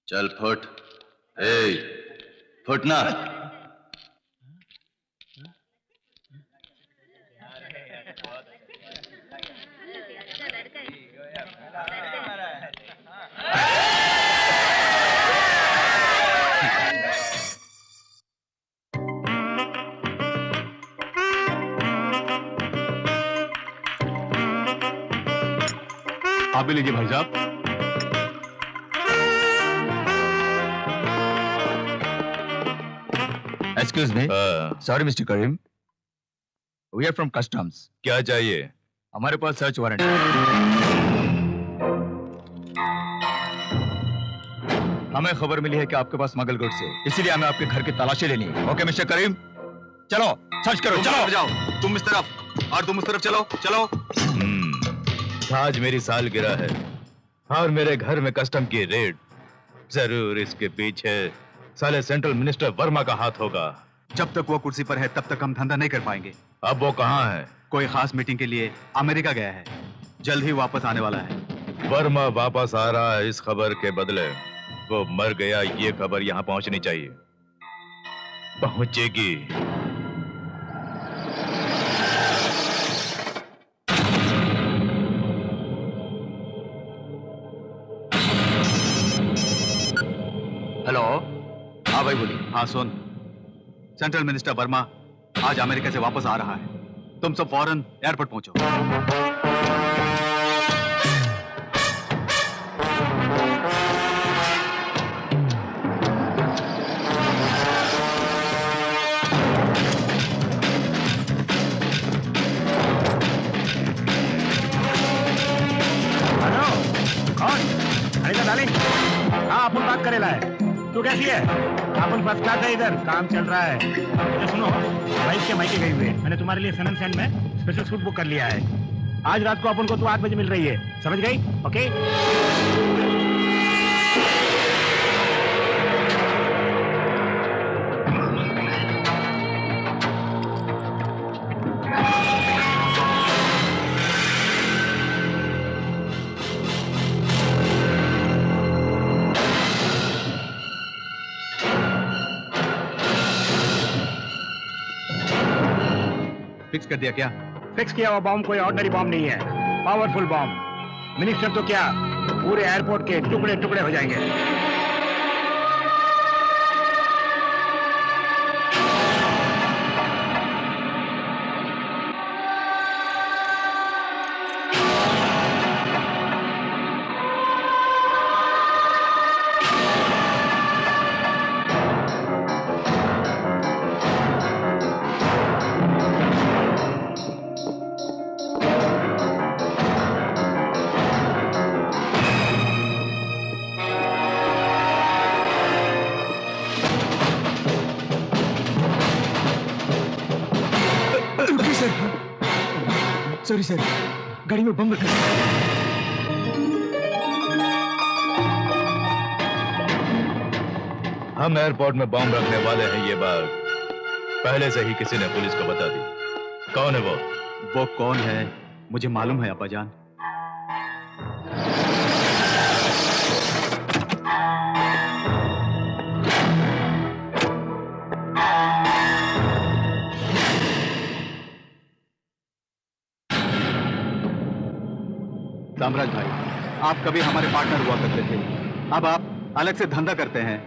चल फुट, फुटना। आप भी लीजिए भाई साहब। Excuse me. Sorry mister Karim, we are from customs. क्या चाहिए? हमारे पास सर्च वारंट। हमें खबर मिली है कि आपके पास स्मगल गुड्स है, इसीलिए हमें आपके घर की तलाशी लेनी है। ओके मिस्टर करीम, चलो सर्च करो। चलो जाओ, तुम इस तरफ और तुम उस तरफ, चलो चलो। आज मेरी सालगिरह है और मेरे घर में कस्टम की रेड, जरूर इसके पीछे साले सेंट्रल मिनिस्टर वर्मा का हाथ होगा। जब तक वो कुर्सी पर है तब तक हम धंधा नहीं कर पाएंगे। अब वो कहाँ है? कोई खास मीटिंग के लिए अमेरिका गया है, जल्द ही वापस आने वाला है। वर्मा वापस आ रहा है, इस खबर के बदले वो मर गया, ये खबर यहाँ पहुंचनी चाहिए। पहुंचेगी। हेलो। हाँ भाई बोलिए। हाँ सुन, सेंट्रल मिनिस्टर वर्मा आज अमेरिका से वापस आ रहा है, तुम सब फौरन एयरपोर्ट पहुंचो। हेलो, कौन? अरे डाली, हाँ अपन बात करेला है। तू कैसी है? अपन फर्स्ट क्लास है, इधर काम चल रहा है। तो सुनो, वाइफ के मायके गई हुई है, मैंने तुम्हारे लिए सनम सेंड में स्पेशल सूट बुक कर लिया है। आज रात को अपन को तू 8 बजे मिल रही है, समझ गई? ओके। फिक्स कर दिया क्या? फिक्स किया हुआ बॉम्ब कोई ऑर्डिनरी बॉम्ब नहीं है, पावरफुल बॉम्ब। मिनिस्टर तो क्या, पूरे एयरपोर्ट के टुकड़े टुकड़े हो जाएंगे। सॉरी सर, गाड़ी में बम रखा है। हम एयरपोर्ट में बम रखने वाले हैं, ये बात पहले से ही किसी ने पुलिस को बता दी। कौन है वो? वो कौन है मुझे मालूम है अब्बाजान। साम्राज भाई, आप कभी हमारे पार्टनर हुआ करते थे, अब आप अलग से धंधा करते हैं।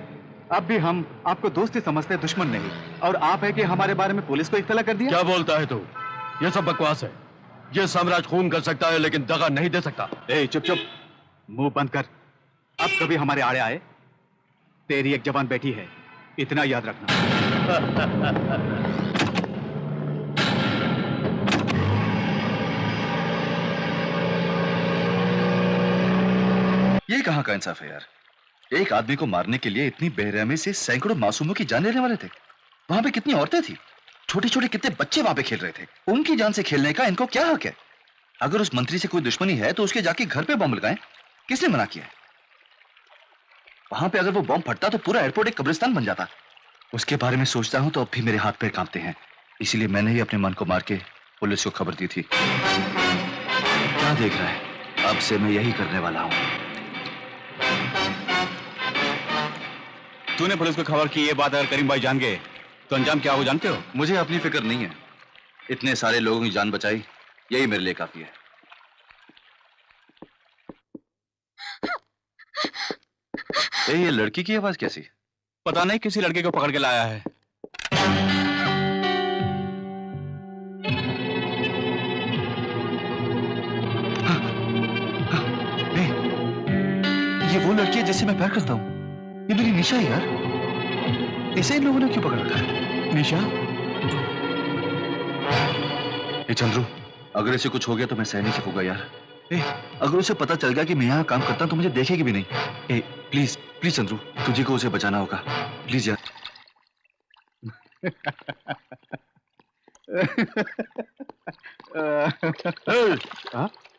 अब भी हम आपको दोस्ती समझते, दुश्मन नहीं। और आप है कि हमारे बारे में पुलिस को इत्तला कर दिया। क्या बोलता है तू? ये सब बकवास है। ये साम्राज खून कर सकता है लेकिन दगा नहीं दे सकता। ए चुप चुप, मुंह बंद कर। अब कभी हमारे आड़े आए, तेरी एक जवान बेटी है, इतना याद रखना। ये कहां का इंसाफ है यार? एक आदमी को मारने के लिए इतनी बेरहमी से सैकड़ों मासूमों की जान लेने वाले थे। वहां पे कितनी औरतें थी, छोटे छोटे कितने बच्चे वहां पे खेल रहे थे। उनकी जान से खेलने का इनको क्या हक है? अगर उस मंत्री से कोई दुश्मनी है तो उसके जाके घर पे बम लगाएं। किसने मना किया है? वहां पे अगर वो बम फटता तो पूरा एयरपोर्ट एक कब्रिस्तान बन जाता। उसके बारे में सोचता हूं तो अब भी मेरे हाथ पैर कांपते हैं। इसीलिए मैंने ही अपने मन को मार के पुलिस को खबर दी थी। क्या देख रहा है? अब से मैं यही करने वाला हूं। तूने पुलिस को खबर की ये बात अगर करीम भाई जान गए तो अंजाम क्या हो जानते हो? मुझे अपनी फिक्र नहीं है। इतने सारे लोगों की जान बचाई, यही मेरे लिए काफी है। ये लड़की की आवाज कैसी? पता नहीं, किसी लड़के को पकड़ के लाया है। ये वो लड़की है जिससे मैं प्यार करता हूँ। ये मेरी निशा है यार। इसे इन लोगों ने क्यों पकड़ रखा है? निशा? ए चंद्रू, अगर इसे कुछ हो गया तो मैं सह नहीं सकूंगा यार। अगर उसे पता चल गया कि मैं यहाँ काम करता हूँ तो मुझे देखेगी भी नहीं। प्लीज प्लीज चंद्रू, तुझे को उसे बचाना होगा, प्लीज यार।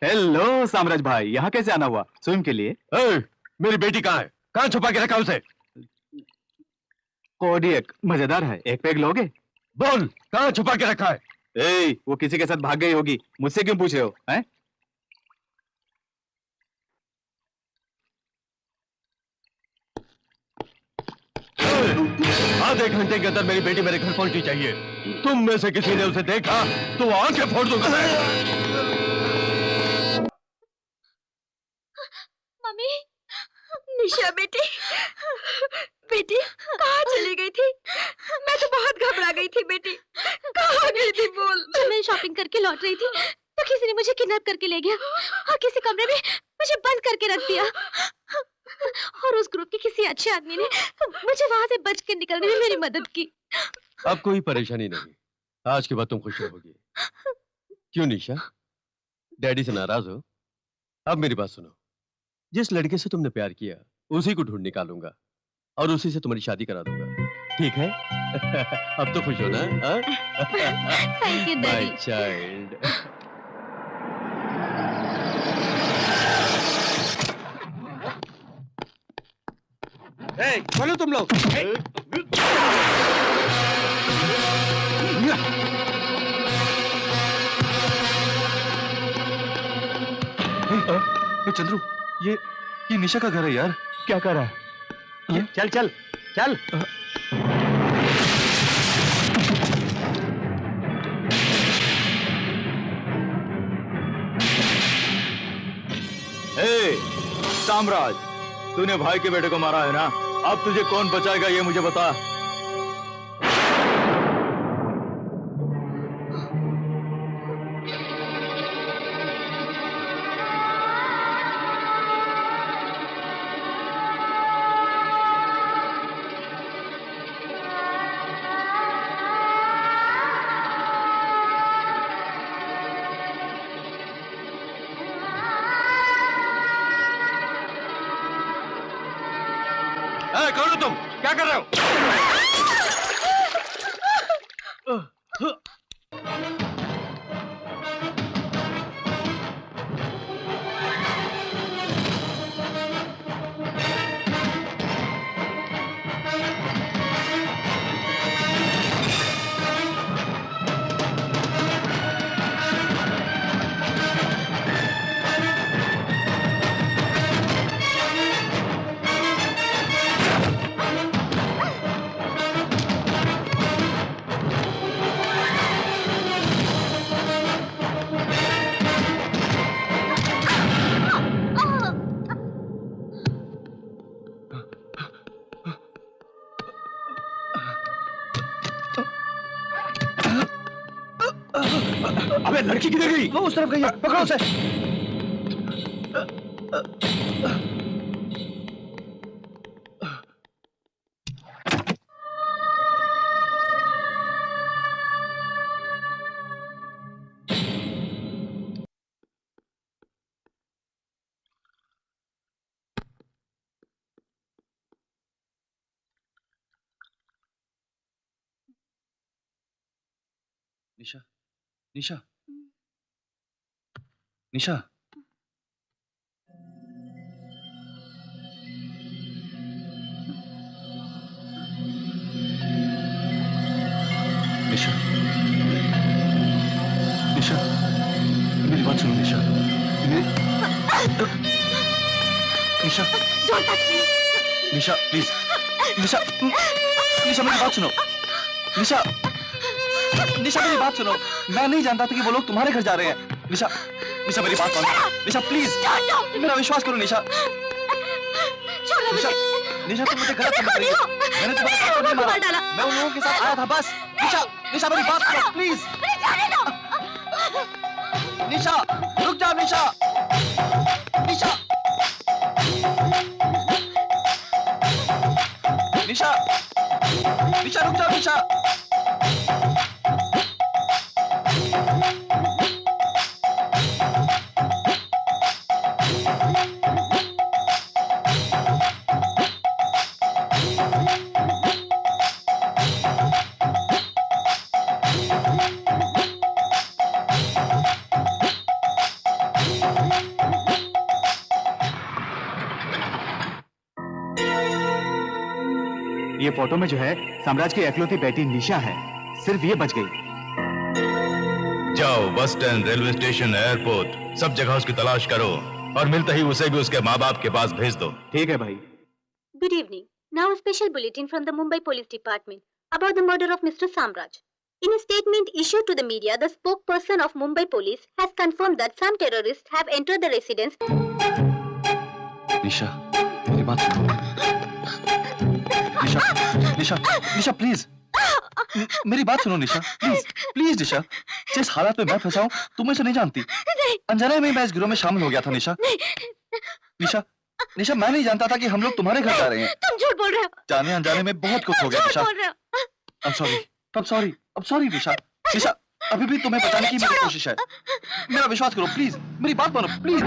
हेलो साम्राज भाई, यहाँ कैसे आना हुआ? स्विम के लिए? मेरी बेटी कहाँ है? कहाँ छुपा के रखा उसे? कोडियक मजेदार है, एक पैग लोगे? बोल, कहाँ छुपा के रखा है? वो किसी के साथ भाग गई होगी, मुझसे क्यों पूछ रहे हो? हैं? आधे घंटे के अंदर मेरी बेटी मेरे घर पहुंचनी चाहिए। तुम में से किसी ने उसे देखा तो आंखें फोड़ दूंगा। मम्मी, निशा बेटी, बेटी कहाँ चली गई थी? मैं तो बहुत घबरा गई थी बेटी। कहाँ गई थी बोल? जब मैं शॉपिंग करके लौट रही थी तो किसी ने मुझे किडनैप करके ले गया और किसी कमरे में मुझे बंद करके रख दिया। और उस ग्रुप के किसी अच्छे आदमी ने मुझे वहां से बच के निकलने में मेरी मदद की। अब कोई परेशानी नहीं, आज के बाद तुम खुश रहोगी। क्यों निशा, डैडी से नाराज हो? अब मेरी बात सुनो, जिस लड़के से तुमने प्यार किया उसी को ढूंढ निकालूंगा और उसी से तुम्हारी शादी करा दूंगा, ठीक है? अब तो खुश हो ना? Thank you daddy. My child. बोलो तुम लोग। चंद्रू, ये निशा का घर है यार। क्या कर रहा है? चल चल चल। साम्राज, तूने भाई के बेटे को मारा है ना? अब तुझे कौन बचाएगा ये मुझे बता। कौन हो तुम? क्या कर रहे हो? अबे लड़की किधर गई? वो उस तरफ गई है, पकड़ो उसे। निशा, निशा, निशा, निशा, निशा, मेरी बात सुनो निशा, निशा, निशा प्लीज, निशा, निशा मेरी बात सुनो, निशा, निशा मेरी बात सुनो, मैं नहीं जानता था कि वो लोग तुम्हारे घर जा रहे हैं। निशा, निशा मेरी बात मानो, निशा प्लीज, मेरा विश्वास करो निशा। निशा, निशा तुम मुझे गलत समझ रही हो, मैंने तुम्हारे साथ नहीं मारा, मैं उन लोगों के साथ आया था बस। निशा, निशा मेरी बात सुनो प्लीज। निशा रुक जाओ, निशा, निशा, निशा, निशा रुक जाओ निशा। ये फोटो में जो है साम्राज की इकलौती बेटी निशा है, सिर्फ ये बच गई। जाओ bus stand, railway station, airport, सब जगह उसकी तलाश करो और मिलते ही उसे भी उसके माँ बाप के पास भेज दो। ठीक है भाई। Good evening. Now a special bulletin from the Mumbai Police Department about the murder of Mr. Samraj. In a statement issued to the media, the spokesperson of Mumbai Police has confirmed that some terrorists have entered the residence. निशा मेरी बात सुनो। निशा, निशा, निशा प्लीज, मेरी बात सुनो निशा, प्लीज, प्लीज निशा, जिस हालात में मैं फंसा हूँ तुम इसे नहीं जानती। अनजाने में मैं इस गिरोह में शामिल हो गया था निशा। निशा, निशा मैं नहीं जानता था कि हम लोग तुम्हारे घर जा रहे हैं। तुम झूठ बोल रहे हो। जाने अनजाने में बहुत कुछ हो गया निशा। I'm sorry, I'm sorry, I'm sorry निशा। निशा अभी भी तुम्हें बचाने की मेरी कोशिश है, मेरा विश्वास करो प्लीज, मेरी बात मानो प्लीज।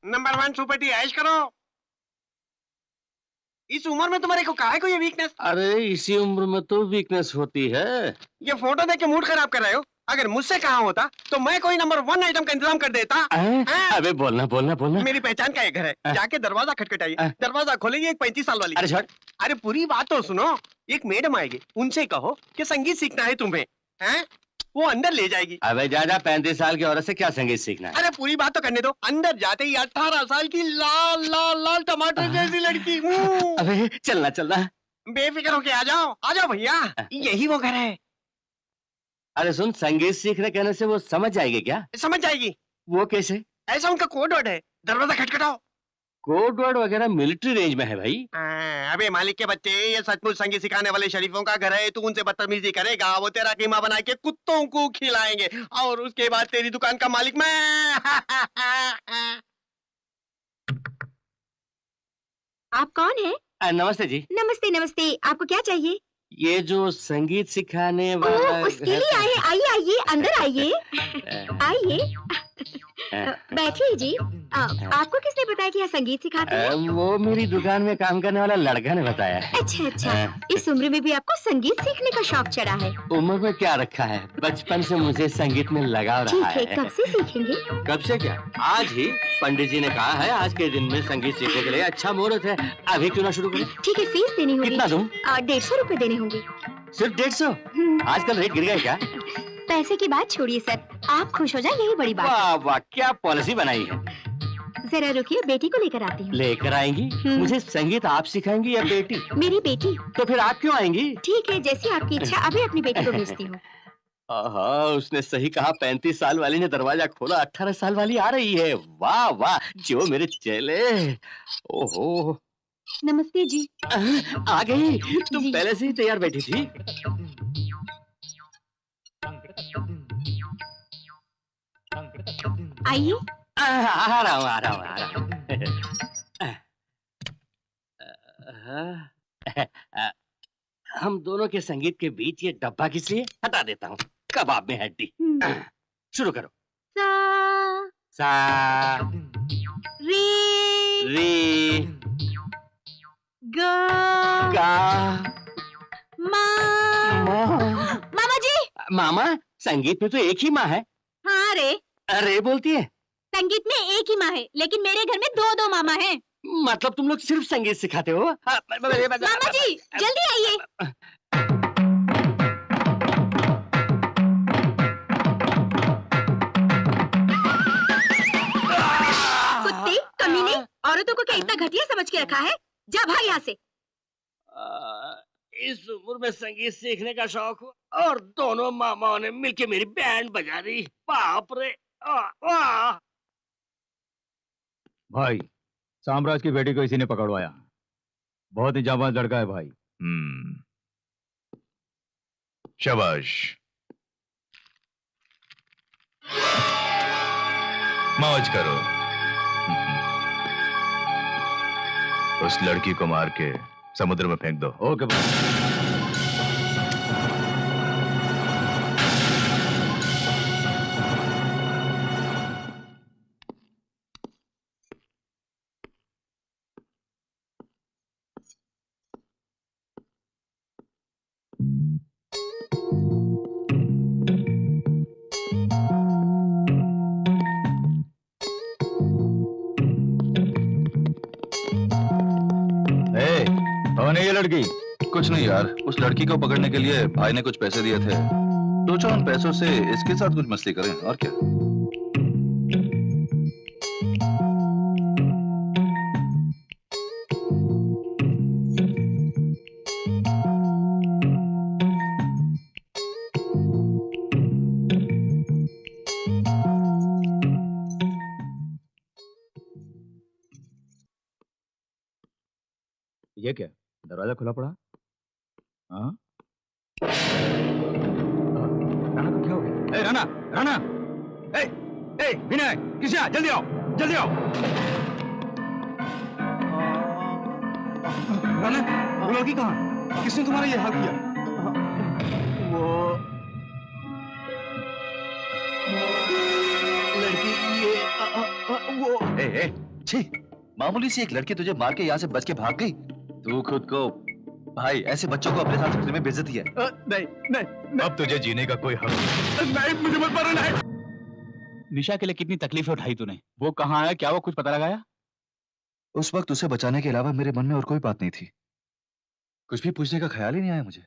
नंबर 1 सुपरटी ऐश करो। इस उम्र में तुम्हारे को काहे को ये वीकनेस? अरे इसी उम्र में तो वीकनेस होती है। ये फोटो देख के मूड खराब कर रहे हो। अगर मुझसे कहा होता तो मैं कोई नंबर 1 आइटम का इंतजाम कर देता। अबे बोलना बोलना बोलना। मेरी पहचान का एक घर है, जाके दरवाजा खटखटाइए, दरवाजा खोलेगी एक 35 साल वाली। अरे छोड़। अरे पूरी बात तो सुनो। एक मैडम आएगी, उनसे कहो कि संगीत सीखना है तुम्हें, हैं? वो अंदर ले जाएगी। अबे जा 35 साल की औरत से क्या संगीत सीखना है? अरे पूरी बात तो करने दो। अंदर जाते ही 18 साल की लाल लाल लाल टमाटर जैसी लड़की। अबे चलना चलना। बेफिक्र होके आ जाओ भैया, यही वो घर है। अरे सुन, संगीत सीखने कहने से वो समझ जाएगी क्या? समझ जाएगी। वो कैसे? ऐसा उनका कोड वर्ड है, दरवाजा खटखटाओ। कोड वर्ड वगैरह मिलिट्री रेंज में है भाई। अबे मालिक के बच्चे, ये सचमुच संगीत सिखाने वाले शरीफों का घर है। तू उनसे बदतमीजी करेगा, वो तेरा कीमा बना के कुत्तों को खिलाएंगे और उसके बाद तेरी दुकान का मालिक मैं। आप कौन है? नमस्ते जी। नमस्ते नमस्ते, आपको क्या चाहिए? ये जो संगीत सिखाने वाला उसके लिए आए, आइए आइए, अंदर आइए, आइए, बैठिए जी। आपको किसने बताया कि यहाँ संगीत सिखाते हैं? वो मेरी दुकान में काम करने वाला लड़का ने बताया है। अच्छा अच्छा, इस उम्र में भी आपको संगीत सीखने का शौक चढ़ा है। उम्र में क्या रखा है, बचपन से मुझे संगीत में लगाव रहा है। ठीक है, कब से सीखेंगे? कब से क्या, आज ही पंडित जी ने कहा है आज के दिन में संगीत सीखने के लिए अच्छा मुहूर्त है। अभी क्यों ना शुरू करें? ठीक है, फीस देनी होगी। कितना दूं? 150 रुपए देने होंगे। सिर्फ 150? आजकल रेट गिर गए क्या? पैसे की बात छोड़िए सर, आप खुश हो जाए यही बड़ी बात है। वाह वाह, क्या पॉलिसी बनाई है। जरा रुकिए, बेटी को लेकर आती हूँ। लेकर आएंगी? मुझे संगीत आप सिखाएंगी या बेटी? मेरी बेटी। तो फिर आप क्यों आएंगी? ठीक है, जैसी आपकी इच्छा, अभी अपनी बेटी को भेजती हूँ। उसने सही कहा, 35 साल वाली ने दरवाजा खोला, 18 साल वाली आ रही है। वाह वाह, जो मेरे चेले। ओहो, नमस्ते जी। आ गई? तुम पहले से ही तैयार बैठी थी? आइए। आ रहा हूँ। हम दोनों के संगीत के बीच ये डब्बा किस लिए? हटा देता हूँ, कबाब में हड्डी। शुरू करो। सा सा रे रे गा गा मा। मामा जी। मामा? संगीत में तो एक ही माँ है। हाँ रे। अरे बोलती है? संगीत में एक ही माँ है, लेकिन मेरे घर में दो मामा हैं। मतलब तुम लोग सिर्फ संगीत सिखाते हो? मामा जी, जल्दी आइए। कुत्ते, कमीने, औरतों को क्या इतना घटिया समझ के रखा है? जा भाग यहाँ से। इस उम्र में संगीत सीखने का शौक हुआ और दोनों मामाओं ने मिलके मेरी बैंड बजा दी। बाप रे। भाई, साम्राज की बेटी को इसी ने पकड़वाया। बहुत ही जाबाज लड़का है भाई। शाबाश। मौज करो। उस लड़की को मार के समुद्र में फेंक दो। ओके भाई। कौन है ये लड़की? कुछ नहीं यार, उस लड़की को पकड़ने के लिए भाई ने कुछ पैसे दिए थे। सोचो उन पैसों से इसके साथ कुछ मस्ती करें, और क्या। ये क्या, दरवाजा खुला पड़ा? हाँ? राणा को क्या हो गया? ए राणा, राणा! ए विनय, किसी आ, जल्दी आओ, जल्दी आओ। राणा, वो लड़की कहाँ? किसने तुम्हारा ये हाल किया? वो लड़की, ये वो छी, मामूली सी एक लड़की तुझे मार के यहाँ से बच के भाग गई। तू खुद को, भाई ऐसे बच्चों को अपने साथ रखने में बेइज्जती है। नहीं। अब तुझे जीने का कोई हक नहीं, मुझे मत मारो, नहीं। निशा के लिए कितनी तकलीफें उठाई तूने? वो कहाँ है, क्या वो कुछ पता लगाया? उस वक्त उसे बचाने के अलावा मेरे मन में और कोई बात नहीं थी। कुछ भी पूछने का ख्याल ही नहीं आया मुझे।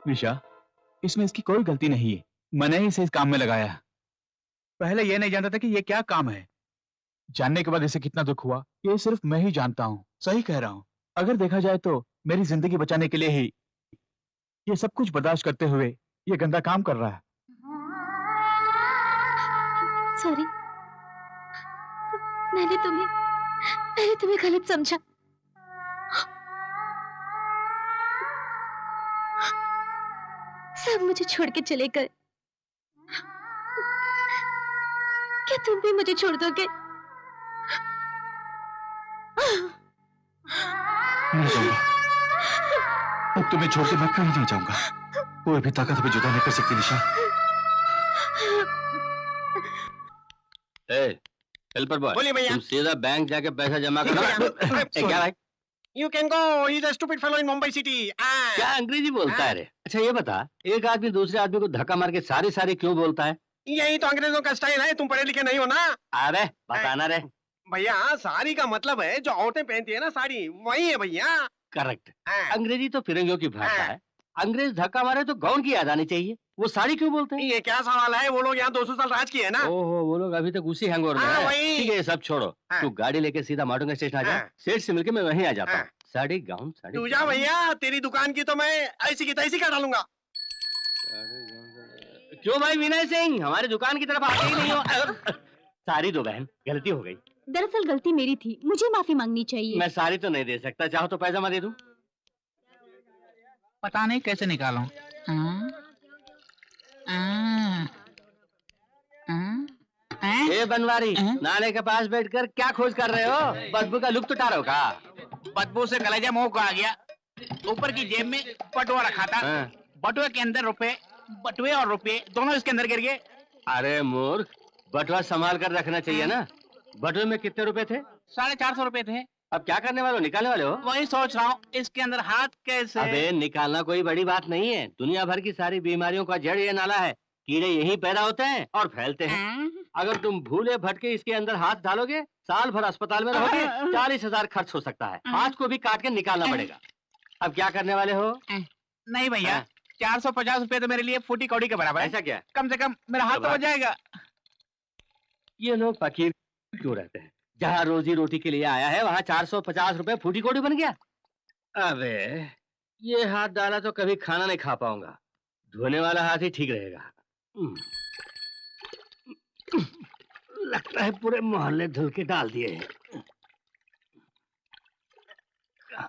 निशा, इसमें इसकी कोई गलती नहीं है। मैंने ही इसे इस काम में लगाया। पहले ये नहीं जानता था कि ये क्या काम है। जानने के बाद इसे कितना दुख हुआ ये सिर्फ मैं ही जानता हूँ। सही कह रहा हूँ। अगर देखा जाए तो मेरी जिंदगी बचाने के लिए ही ये सब कुछ बर्दाश्त करते हुए ये गंदा काम कर रहा है। सॉरी, मैंने तुम्हें गलत समझा। सब मुझे छोड़ के चले गए, क्या तुम भी मुझे छोड़ दोगे? नहीं जाऊंगा। अब तुम्हें छोड़ के मैं कहीं नहीं जाऊंगा। कोई भी ताकत हमें जुदा नहीं कर सकती निशा। हेल्पर बॉय, बोलिए भैया। तुम सीधा बैंक जाके पैसा जमा करो। क्या भाई? You can go. He's a stupid fellow in Mumbai city. क्या अंग्रेजी बोलता है रे? अच्छा ये बता, एक आदमी दूसरे आदमी को धक्का मार के सारी क्यों बोलता है? यही तो अंग्रेजों का स्टाइल है। तुम पढ़े लिखे नहीं हो ना? अरे बताना रे। भैया साड़ी का मतलब है जो औरतें पहनती है ना, साड़ी, वही है भैया। करेक्ट। अंग्रेजी तो फिरंगियों की भाषा है। अंग्रेज धक्का मारे तो गाउन की याद आनी चाहिए। वो साड़ी क्यों बोलते हैं? ये क्या सवाल है? वो लोग यहाँ 200 साल राज किए ना। ओहो, वो लोग अभी तक उसी हैंगओवर में हैं। वही। ठीक है, ये सब छोड़ो। तू गाड़ी लेके सीधा माटुंगा स्टेशन आ जा। सेठ से मिलके मैं वहीं आ जाता हूँ। साड़ी गाउन साड़ी। तू जा भैया, तेरी दुकान की तो मैं ऐसी की तैसी कर डालूंगा। क्यों भाई विनय सिंह, हमारी दुकान की तरफ आते ही नहीं हो? सारी दो बहन, गलती हो गई। दरअसल गलती मेरी थी, मुझे माफी मांगनी चाहिए। मैं सारी तो नहीं दे सकता, चाहो तो पैसा मैं दे दूं। पता नहीं कैसे निकालूं। ए बनवारी, नाले के पास बैठकर क्या खोज कर रहे हो? बदबू का लुप्त उठा रहे हो का? बदबू से कलेजा मुंह को आ गया। ऊपर की जेब में बटुआ रखा था। बटुए के अंदर रुपए, बटुए और रुपए दोनों इसके अंदर गिर गए। अरे मूर्ख, बटुआ संभाल कर रखना चाहिए ना। बटुए में कितने रुपए थे? 450 रुपए थे। अब क्या करने वाले हो? निकालने वाले हो? वही सोच रहा हूँ, इसके अंदर हाथ कैसे? अबे निकालना कोई बड़ी बात नहीं है। दुनिया भर की सारी बीमारियों का जड़ ये नाला है। कीड़े यही पैदा होते हैं और फैलते हैं। अगर तुम भूले भटके इसके अंदर हाथ डालोगे, साल भर अस्पताल में रहोगे, 40,000 खर्च हो सकता है। हाथ को भी काट के निकालना पड़ेगा। अब क्या करने वाले हो? नहीं भैया, 450 रुपए तो मेरे लिए फूटी कौड़ी के बराबर है। ऐसा क्या? कम से कम मेरा हाथ तो बच जाएगा। ये लोग फकीर क्यों रहते हैं? जहाँ रोजी रोटी के लिए आया है वहाँ 450 रुपए फूटी कौड़ी बन गया। अबे ये हाथ डाला तो कभी खाना नहीं खा पाऊंगा। धोने वाला हाथ ही ठीक रहेगा। लगता है पूरे मोहल्ले धुल के डाल दिए हैं।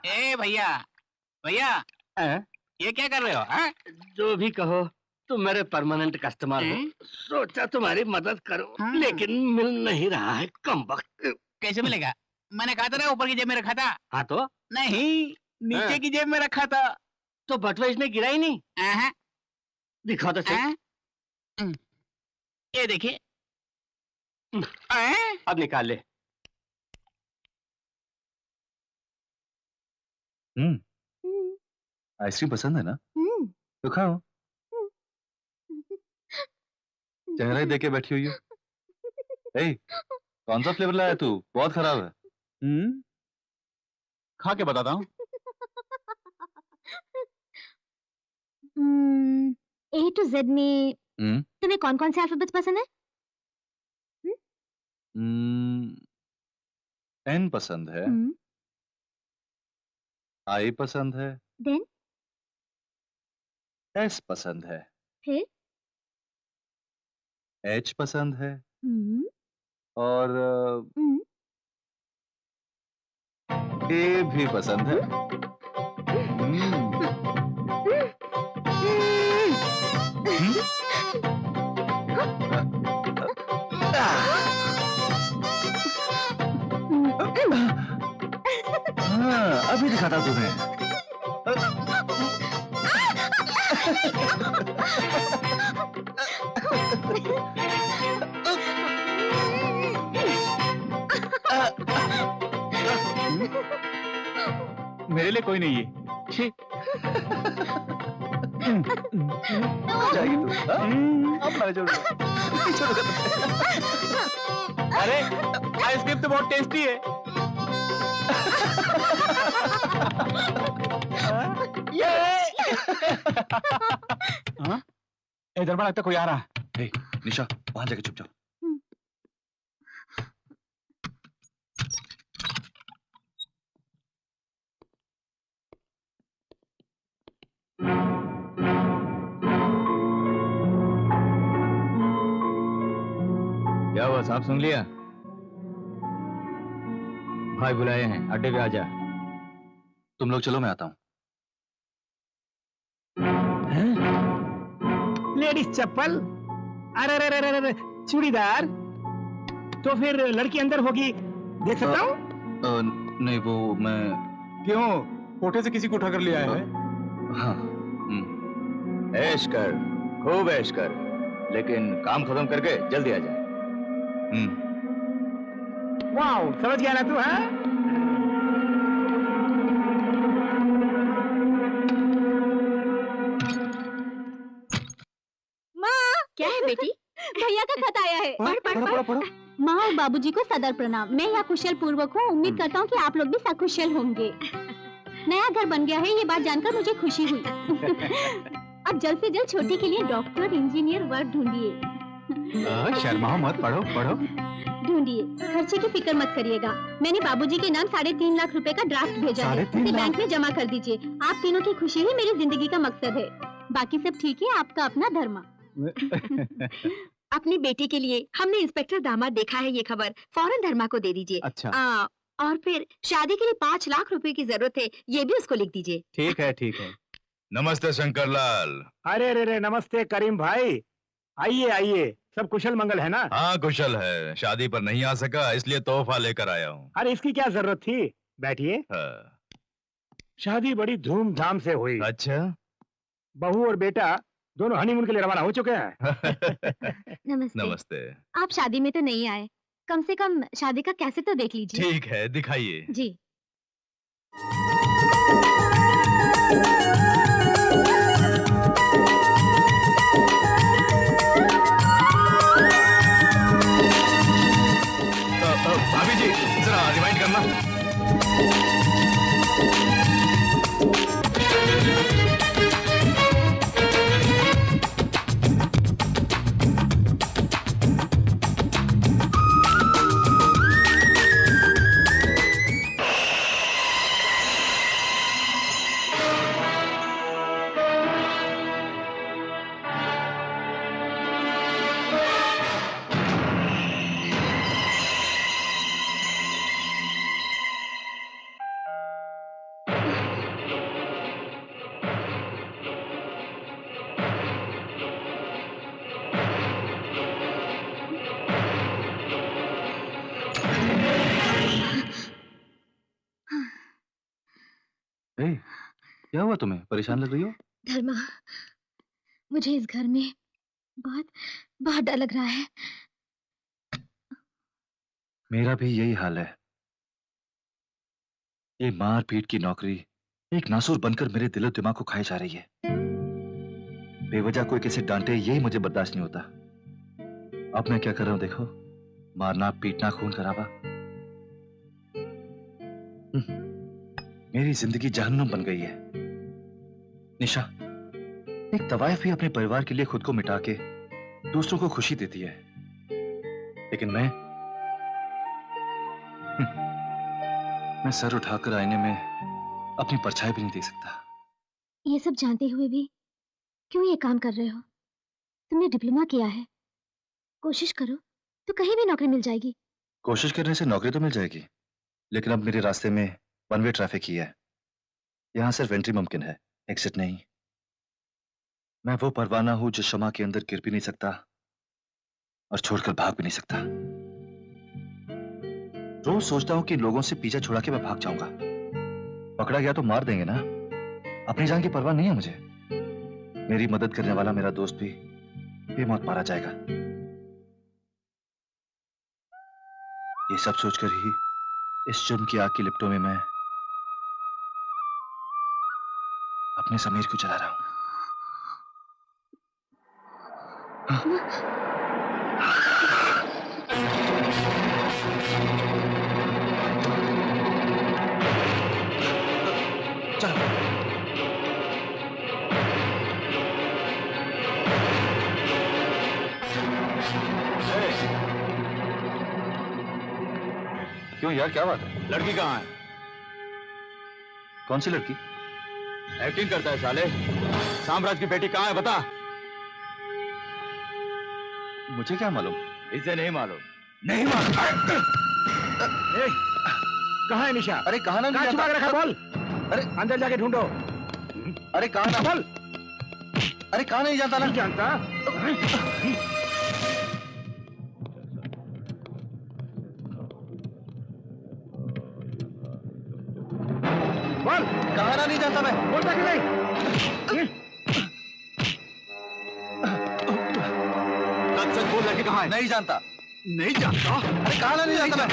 ए भैया, भैया ये क्या कर रहे हो? जो भी कहो, तुम मेरे परमानेंट कस्टमर हो। सोचा तुम्हारी मदद करूं, लेकिन मिल नहीं रहा है। कमबख्त। कैसे मिलेगा? मैंने कहा था ना ऊपर की जेब में रखा था। हाँ तो? नहीं, नीचे की जेब में रखा था। तो बटुआ इसमें गिरा ही नहीं। दिखाओ तो सही। ये देखिए। अब निकाल ले। आइसक्रीम पसंद है ना? तो खाओ। चेहरा ही देके बैठी हुई हो। ए, कौन सा फ्लेवर लाया तू? बहुत खराब है। खा के बताता हूँ। A to Z में तुम्हें कौन कौन से अल्फाबेट्स पसंद है? N पसंद है। I पसंद है। Then? S पसंद है। फिर? H पसंद है। और A भी पसंद है। हाँ, अभी दिखाता हूं तुम्हें। मेरे लिए कोई नहीं है। जाएगी तू? अब मैं छोड़ूंगा। अरे आइसक्रीम तो बहुत टेस्टी है। दरबार लगता कोई आ रहा है। निशा वहां जाके चुप जाओ। क्या हुआ साहब, सुन लिया? भाई बुलाए हैं, अड्डे पे आ जा। तुम लोग चलो, मैं आता हूँ। लेडीज चप्पल, अरे अरे अरे अरे, चूड़ीदार, तो फिर लड़की अंदर होगी, देख सकता हूँ? नहीं वो मैं। क्यों, कोठे से किसी को उठा कर ले आया है? हाँ। ऐश कर, खूब ऐश कर, लेकिन काम खत्म करके जल्दी आ जा। वाओ, समझ गया ना तू? हाँ, क्या है बेटी? भैया का खत आया है। पढ़ पढ़ पढ़ पढ़। माँ और बाबूजी को सदर प्रणाम। मैं यहाँ कुशल पूर्वक हूँ। उम्मीद करता हूँ कि आप लोग भी सकुशल होंगे। नया घर बन गया है, ये बात जानकर मुझे खुशी हुई। अब जल्द से जल्द छोटी के लिए डॉक्टर, इंजीनियर, वर्क ढूंढिए। शर्माओ मत, पढ़ो पढ़ो। ढूंढिए, खर्चे की फिक्र मत करिएगा। मैंने बाबूजी के नाम 3.5 लाख रुपए का ड्राफ्ट भेजा है, उसे बैंक में जमा कर दीजिए। आप तीनों की खुशी ही मेरी जिंदगी का मकसद है। बाकी सब ठीक है, आपका अपना धर्मा। अपनी बेटी के लिए हमने इंस्पेक्टर दामाद देखा है, ये खबर फौरन धर्मा को दे दीजिए। अच्छा। और फिर शादी के लिए 5 लाख रुपए की जरूरत है, ये भी उसको लिख दीजिए। ठीक है ठीक है। नमस्ते शंकरलाल। अरे अरे अरे, नमस्ते करीम भाई, आइए आइए, सब कुशल मंगल है ना? हाँ कुशल है, शादी पर नहीं आ सका इसलिए तोहफा लेकर आया हूँ। अरे इसकी क्या जरूरत थी, बैठिए। हाँ। शादी बड़ी धूमधाम से हुई। अच्छा। बहू और बेटा दोनों हनीमून के लिए रवाना हो चुके हैं। नमस्ते। नमस्ते। आप शादी में तो नहीं आए, कम से कम शादी का कैसेट तो देख लीजिए। ठीक है, दिखाइए। जी। भाभी जी जरा रिवाइंड करना। क्या हुआ तुम्हें, परेशान लग रही हो? धर्मा, मुझे इस घर में बहुत बहुत डर लग रहा है। मेरा भी यही हाल है। ये मार पीट की नौकरी एक नासूर बनकर मेरे दिलो दिमाग को खाई जा रही है। बेवजह कोई किसी डांटे यही मुझे बर्दाश्त नहीं होता। अब मैं क्या कर रहा हूं देखो, मारना पीटना खून खराबा। मेरी जिंदगी जहन्नुम बन गई है। निशा, एक तवायफ भी अपने परिवार के लिए खुद को मिटा के दूसरों को खुशी देती है, लेकिन मैं सर उठाकर आईने में अपनी परछाई भी नहीं देख सकता। ये सब जानते हुए भी क्यों ये काम कर रहे हो? तुमने डिप्लोमा किया है, कोशिश करो तो कहीं भी नौकरी मिल जाएगी। कोशिश करने से नौकरी तो मिल जाएगी, लेकिन अब मेरे रास्ते में वन वे ट्रैफिक ही है। यहां सिर्फ एंट्री मुमकिन है, एग्जिट नहीं। मैं वो परवाना हूं जो शमा के अंदर गिर भी नहीं सकता और छोड़कर भाग भी नहीं सकता। रोज सोचता हूं कि लोगों से पीछा छुड़ा के मैं भाग जाऊंगा। पकड़ा गया तो मार देंगे ना, अपनी जान की परवाह नहीं है मुझे। मेरी मदद करने वाला मेरा दोस्त भी बेमौत मारा जाएगा। ये सब सोचकर ही इस जुर्म की आग की लिपटों में मैं अपने समीर को जला रहा हूं। चलो। क्यों यार, क्या बात है? लड़की कहाँ है? कौन सी लड़की? एक्टिंग करता है साले। साम्राज्य की बेटी कहाँ है बता। मुझे क्या मालूम? इसे नहीं मालूम। नहीं मालूम। कहाँ है निशा? अरे कहाँ ना छुपा के रखा, बोल। अरे अंदर जाके ढूंढो। अरे कहाँ ना बोल। अरे कहाँ नहीं जानता ना? नहीं जानता? बोल। कहाँ ना नहीं जानता मैं? बोलता कि नहीं? सच बोल, लड़की कहाँ है? नहीं जानता। नहीं जानता? अरे कहाँ ना नहीं जानता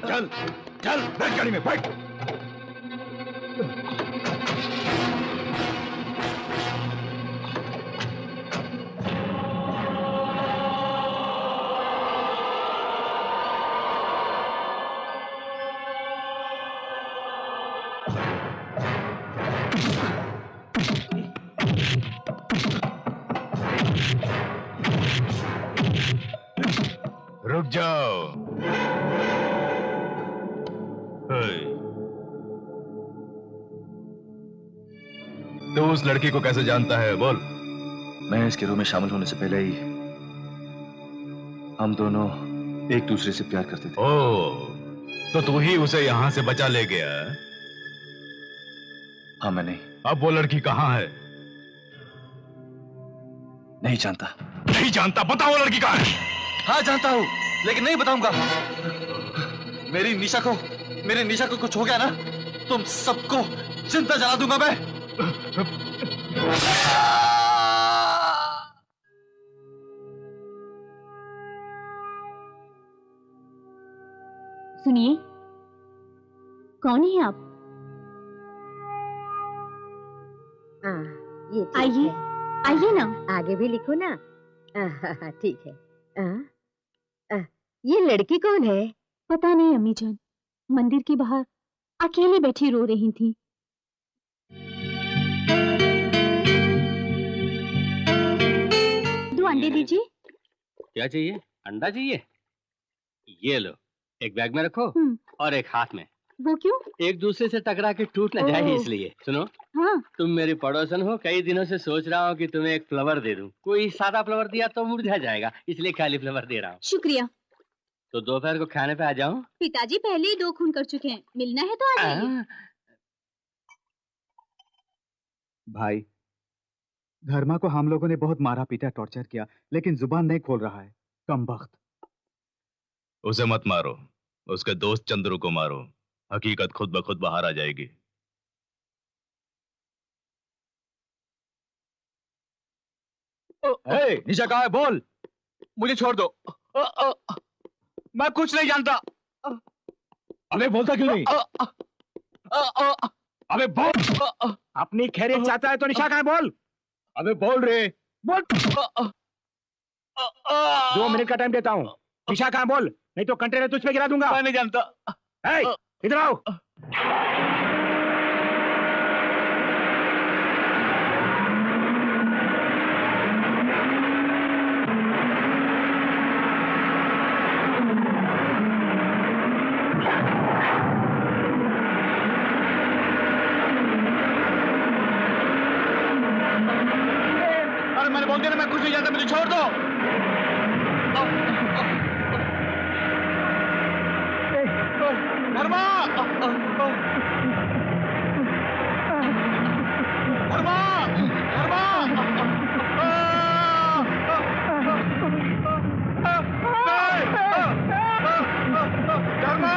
चल चल, बैठ गाड़ी में, बैठ। रुक जाओ। तू उस लड़की को कैसे जानता है, बोल। मैं इसके रो में शामिल होने से पहले ही हम दोनों एक दूसरे से प्यार करते थे। ओह, तो तू ही उसे यहाँ से बचा ले गया? हाँ, मैं नहीं। अब वो लड़की कहाँ है? नहीं जानता। नहीं जानता? बताओ लड़की कहाँ है? हाँ जानता हूँ, लेकिन नहीं बताऊंगा। मेरी निशा को कुछ हो गया ना, तुम सबको जिंदा जला दूंगा मैं। सुनिए, कौन है आप? ये आइए, आइए ना। आगे भी लिखो ना। ठीक है। ये लड़की कौन है? पता नहीं अम्मी जान, मंदिर के बाहर अकेली बैठी रो रही थी। दो अंडे दीजिए। क्या चाहिए? अंडा चाहिए? ये लो, एक बैग में रखो और एक हाथ में। वो क्यों? एक दूसरे से टकरा के टूट न जाए इसलिए। सुनो, हाँ। तुम मेरी पड़ोसन हो, कई दिनों से सोच रहा हूँ कि तुम्हें एक फ्लावर दे दूं। कोई सादा फ्लावर दिया तो मुरझा जाएगा, इसलिए खाली फ्लावर दे रहा हूँ। शुक्रिया। तो दोपहर को खाने पे आ जाऊं? पिताजी पहले ही 2 खून कर चुके हैं, मिलना है तो आ जाइए। भाई, धर्मा को हम लोगों ने बहुत मारा पीटा, टॉर्चर किया, लेकिन जुबान नहीं खोल रहा है। कमबख्त। उसे मत मारो, उसके दोस्त चंद्रू को मारो। हकीकत खुद ब खुद बाहर आ जाएगी। निशा कहाँ है? बोल। मुझे छोड़ दो। मैं कुछ नहीं जानता। अबे बोलता क्यों नहीं? अबे बोल। अपनी खैरियत चाहता है तो निशा कहाँ है, बोल। अबे बोल रे। बोल। 2 मिनट का टाइम देता हूँ। निशा कहाँ, बोल, नहीं तो कंटेनर तुझ पे गिरा दूंगा। मैं नहीं जानता। इधर आओ। अरे मैंने बोल दिया ना, मैं कुछ नहीं जानता, मुझे छोड़ दो। धर्मा! धर्मा! धर्मा! धर्मा!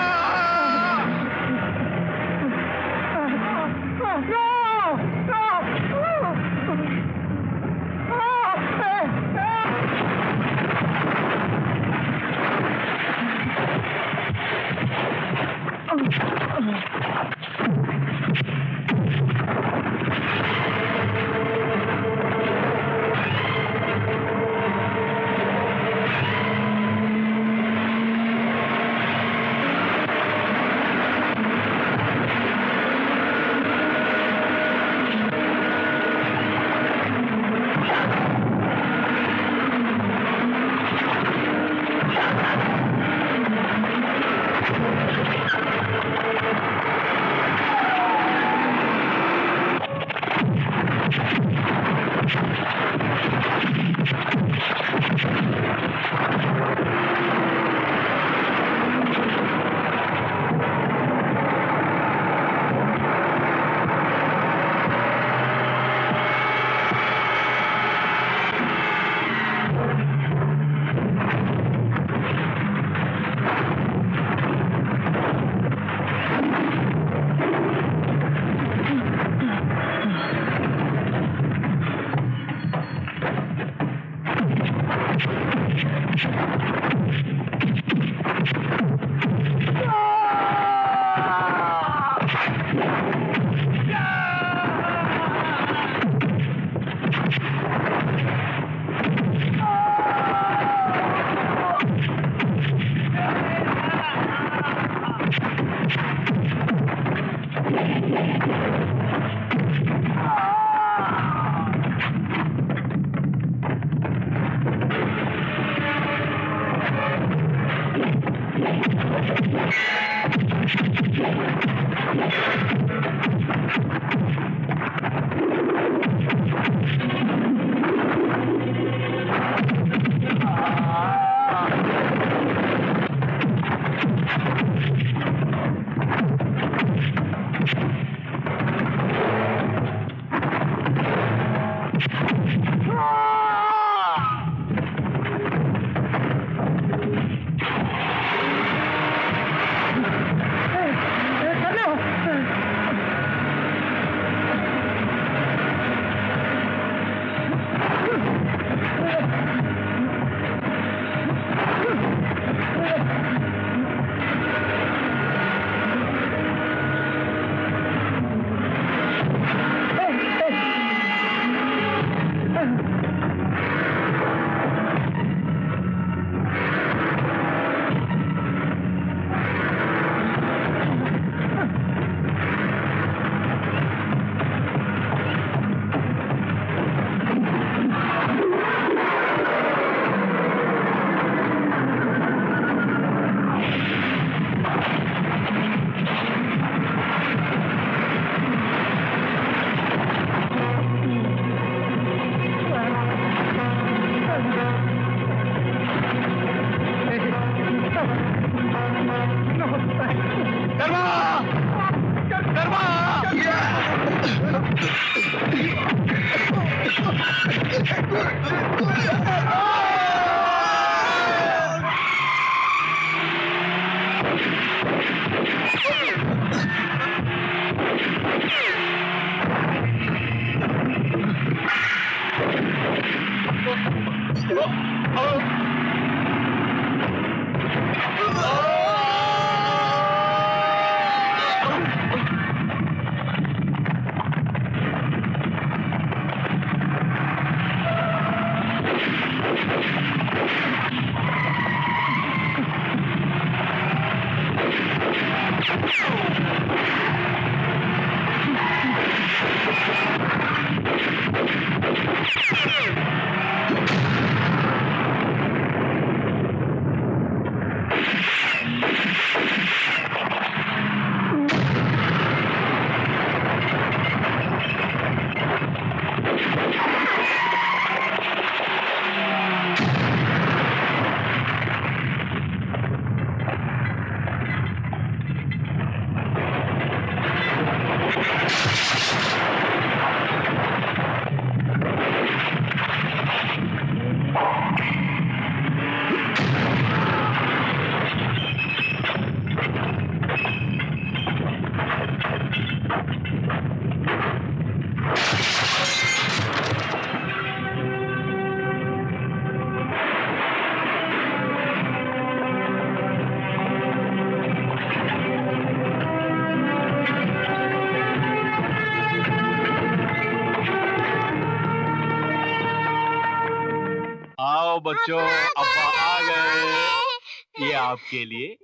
बच्चों, अब्बा आ गए। ये आपके लिए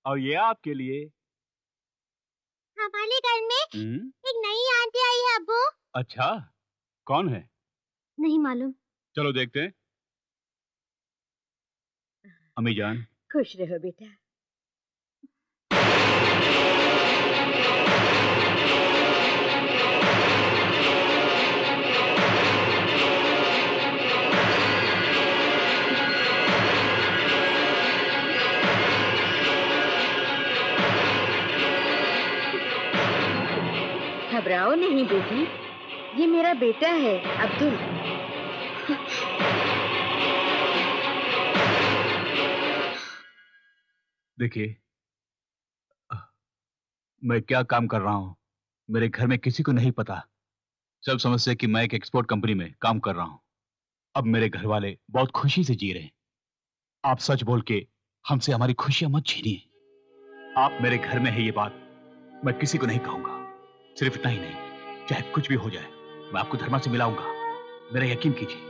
और ये आपके लिए। हमारे घर में एक नई आंटी आई है अब्बू। अच्छा, कौन है? नहीं मालूम। चलो देखते हैं। अम्मी जान। खुश रहो बेटा। घबराओ नहीं बेटी, ये मेरा बेटा है अब्दुल। देखिए, मैं क्या काम कर रहा हूं मेरे घर में किसी को नहीं पता। सब समझते कि मैं एक एक्सपोर्ट कंपनी में काम कर रहा हूं। अब मेरे घर वाले बहुत खुशी से जी रहे हैं। आप सच बोल के हमसे हमारी खुशियां मत छीनिए। आप मेरे घर में है ये बात मैं किसी को नहीं कहूंगा। सिर्फ इतना ही नहीं, चाहे कुछ भी हो जाए, मैं आपको धर्मा से मिलाऊंगा। मेरा यकीन कीजिए।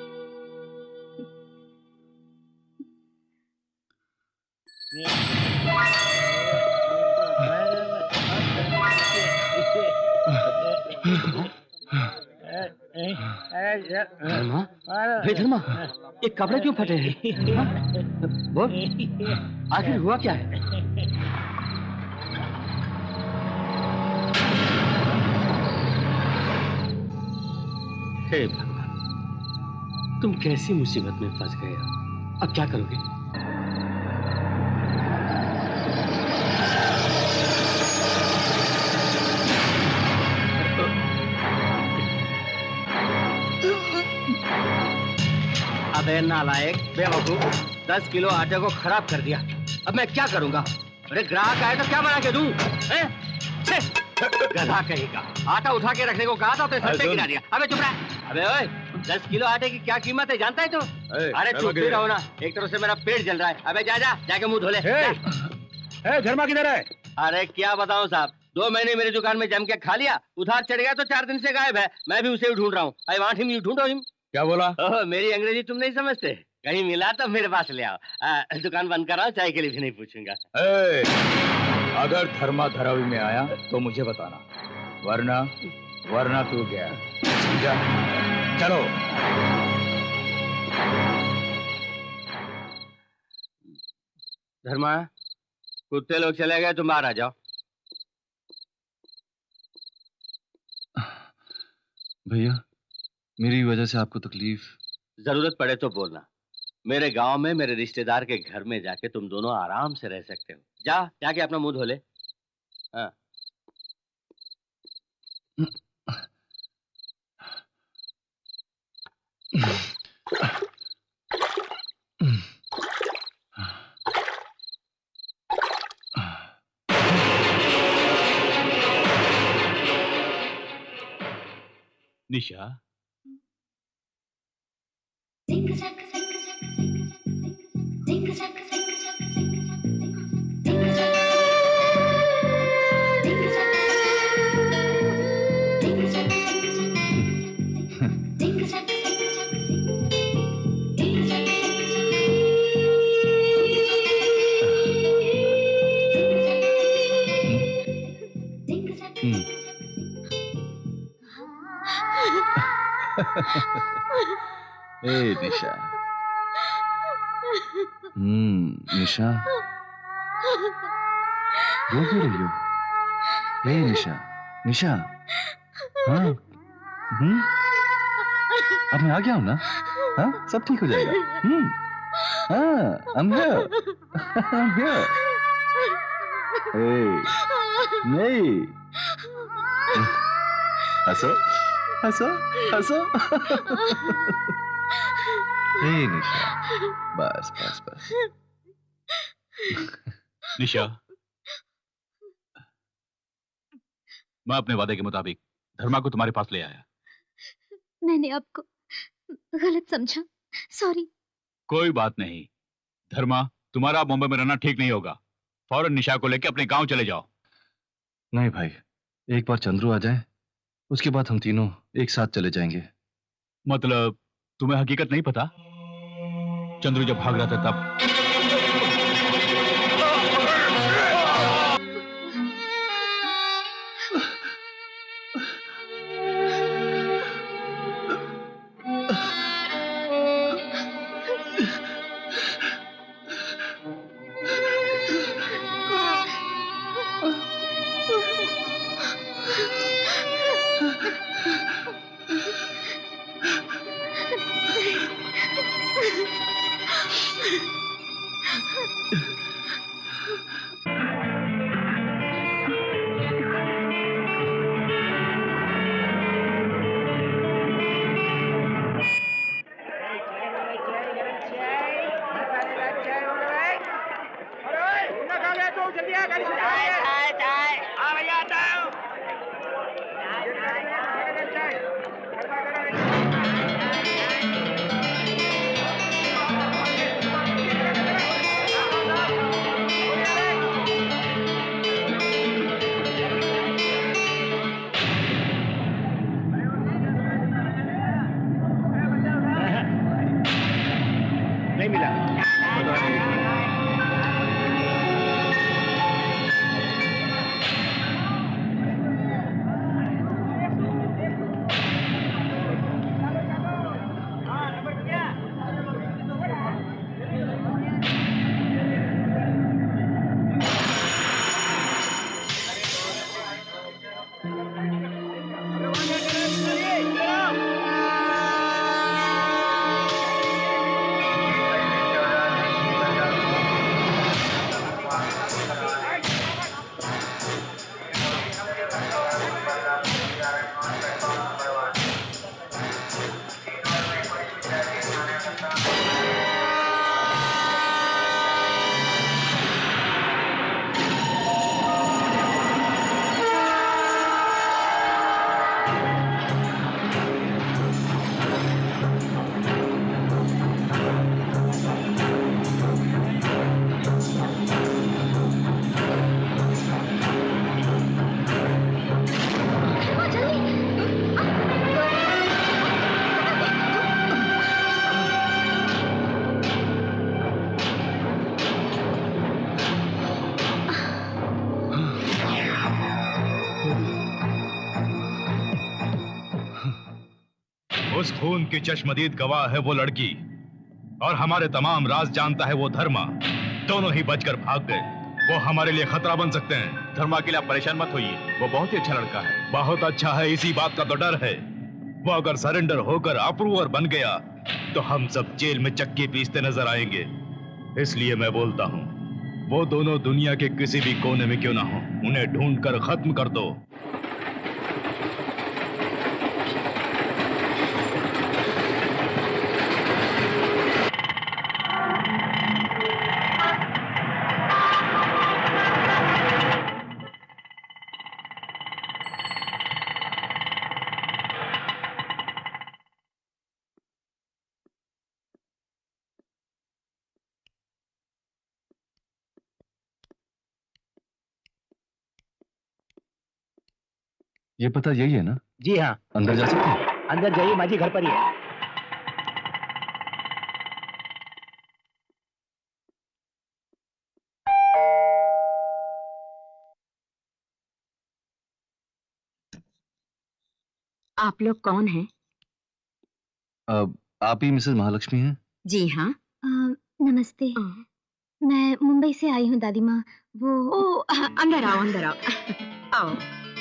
धर्मा, हे धर्मा, ये कपड़े क्यों फटे हैं? हाँ? बोल, आखिर हुआ क्या है? हे भगवान, तुम कैसी मुसीबत में फंस गए हो? अब क्या करोगे? अबे नालायक, बेवकूफ, 10 किलो आटे को खराब कर दिया। अब मैं क्या करूंगा? अरे ग्राहक आए तो क्या बना के दूं? गधा कहेगा, आटा उठा के रखने को कहा था तो सर पे गिरा दिया। अबे चुप रह। अबे ओए, 10 किलो आटे की क्या कीमत है जानता है तू? अरे चुप ही रहो ना, एक तरफ से मेरा पेट जल रहा है। अबे जा जाके मुंह धो ले। धर्मा किधर है? अरे क्या बताऊं साहब, 2 महीने मेरी दुकान में जम के खा लिया, उधार चढ़ गया तो 4 दिन से गायब है। मैं भी उसे ढूंढ रहा हूँ। आई वांट हिम, यू ढूंढो हिम। क्या बोला? ओह, मेरी अंग्रेजी तुम नहीं समझते? कहीं मिला तो मेरे पास ले आओ। दुकान बंद कराओ, चाय के लिए भी नहीं पूछूंगा। अगर धर्मा धरावी में आया तो मुझे बताना, वरना तू गया। जा, चलो। धर्मा, कुत्ते लोग चले गए, तुम बाहर आ जाओ। भैया, मेरी वजह से आपको तकलीफ? जरूरत पड़े तो बोलना। मेरे गांव में मेरे रिश्तेदार के घर में जाके तुम दोनों आराम से रह सकते हो। जाके अपना मुंह धो ले। हाँ। निशा, निशा, निशा, रो क्यों रही हो? निशा, हाँ, अब मैं आ गया हूँ ना? हाँ, सब ठीक हो जाएगा। हाँ, I'm here. नहीं, हंसो। निशा, बस। निशा, मैं अपने वादे के मुताबिक धर्मा को तुम्हारे पास ले आया। मैंने आपको गलत समझा, सॉरी। कोई बात नहीं धर्मा, तुम्हारा मुंबई में रहना ठीक नहीं होगा। फौरन निशा को लेकर अपने गांव चले जाओ। नहीं भाई, एक बार चंद्रू आ जाए, उसके बाद हम तीनों एक साथ चले जाएंगे। मतलब तुम्हें हकीकत नहीं पता? चंद्रू जब भाग रहा था तब उस खून की चश्मदीद गवाह है वो लड़की, और हमारे तमाम राज जानता है वो धर्मा। दोनों ही बचकर भाग गए। वो हमारे लिए खतरा बन सकते हैं। धर्मा के लिए आप परेशान मत होइए, वो बहुत ही अच्छा लड़का है। बहुत अच्छा है, इसी बात का तो डर है। वो अगर सरेंडर होकर अप्रूवर बन गया तो हम सब जेल में चक्की पीसते नजर आएंगे। इसलिए मैं बोलता हूँ, वो दोनों दुनिया के किसी भी कोने में क्यों ना हो, उन्हें ढूंढकर खत्म कर दो। ये पता यही है ना? जी हाँ। अंदर जा सकते हैं? अंदर जाइए, माजी घर पर ही है। आप लोग कौन हैं? आप ही मिसेस महालक्ष्मी हैं? जी हाँ। नमस्ते। मैं मुंबई से आई हूँ दादी माँ। वो अंदर आओ, अंदर आओ। आओ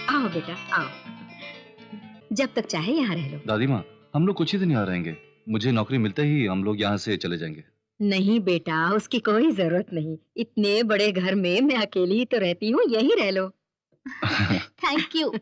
आओ बेटा, आओ। जब तक चाहे यहाँ रह लो। दादी माँ, हम लोग कुछ ही दिन यहाँ रहेंगे। मुझे नौकरी मिलते ही हम लोग यहाँ से चले जाएंगे। नहीं बेटा, उसकी कोई जरूरत नहीं। इतने बड़े घर में मैं अकेली ही तो रहती हूँ, यही रह लो। Thank you.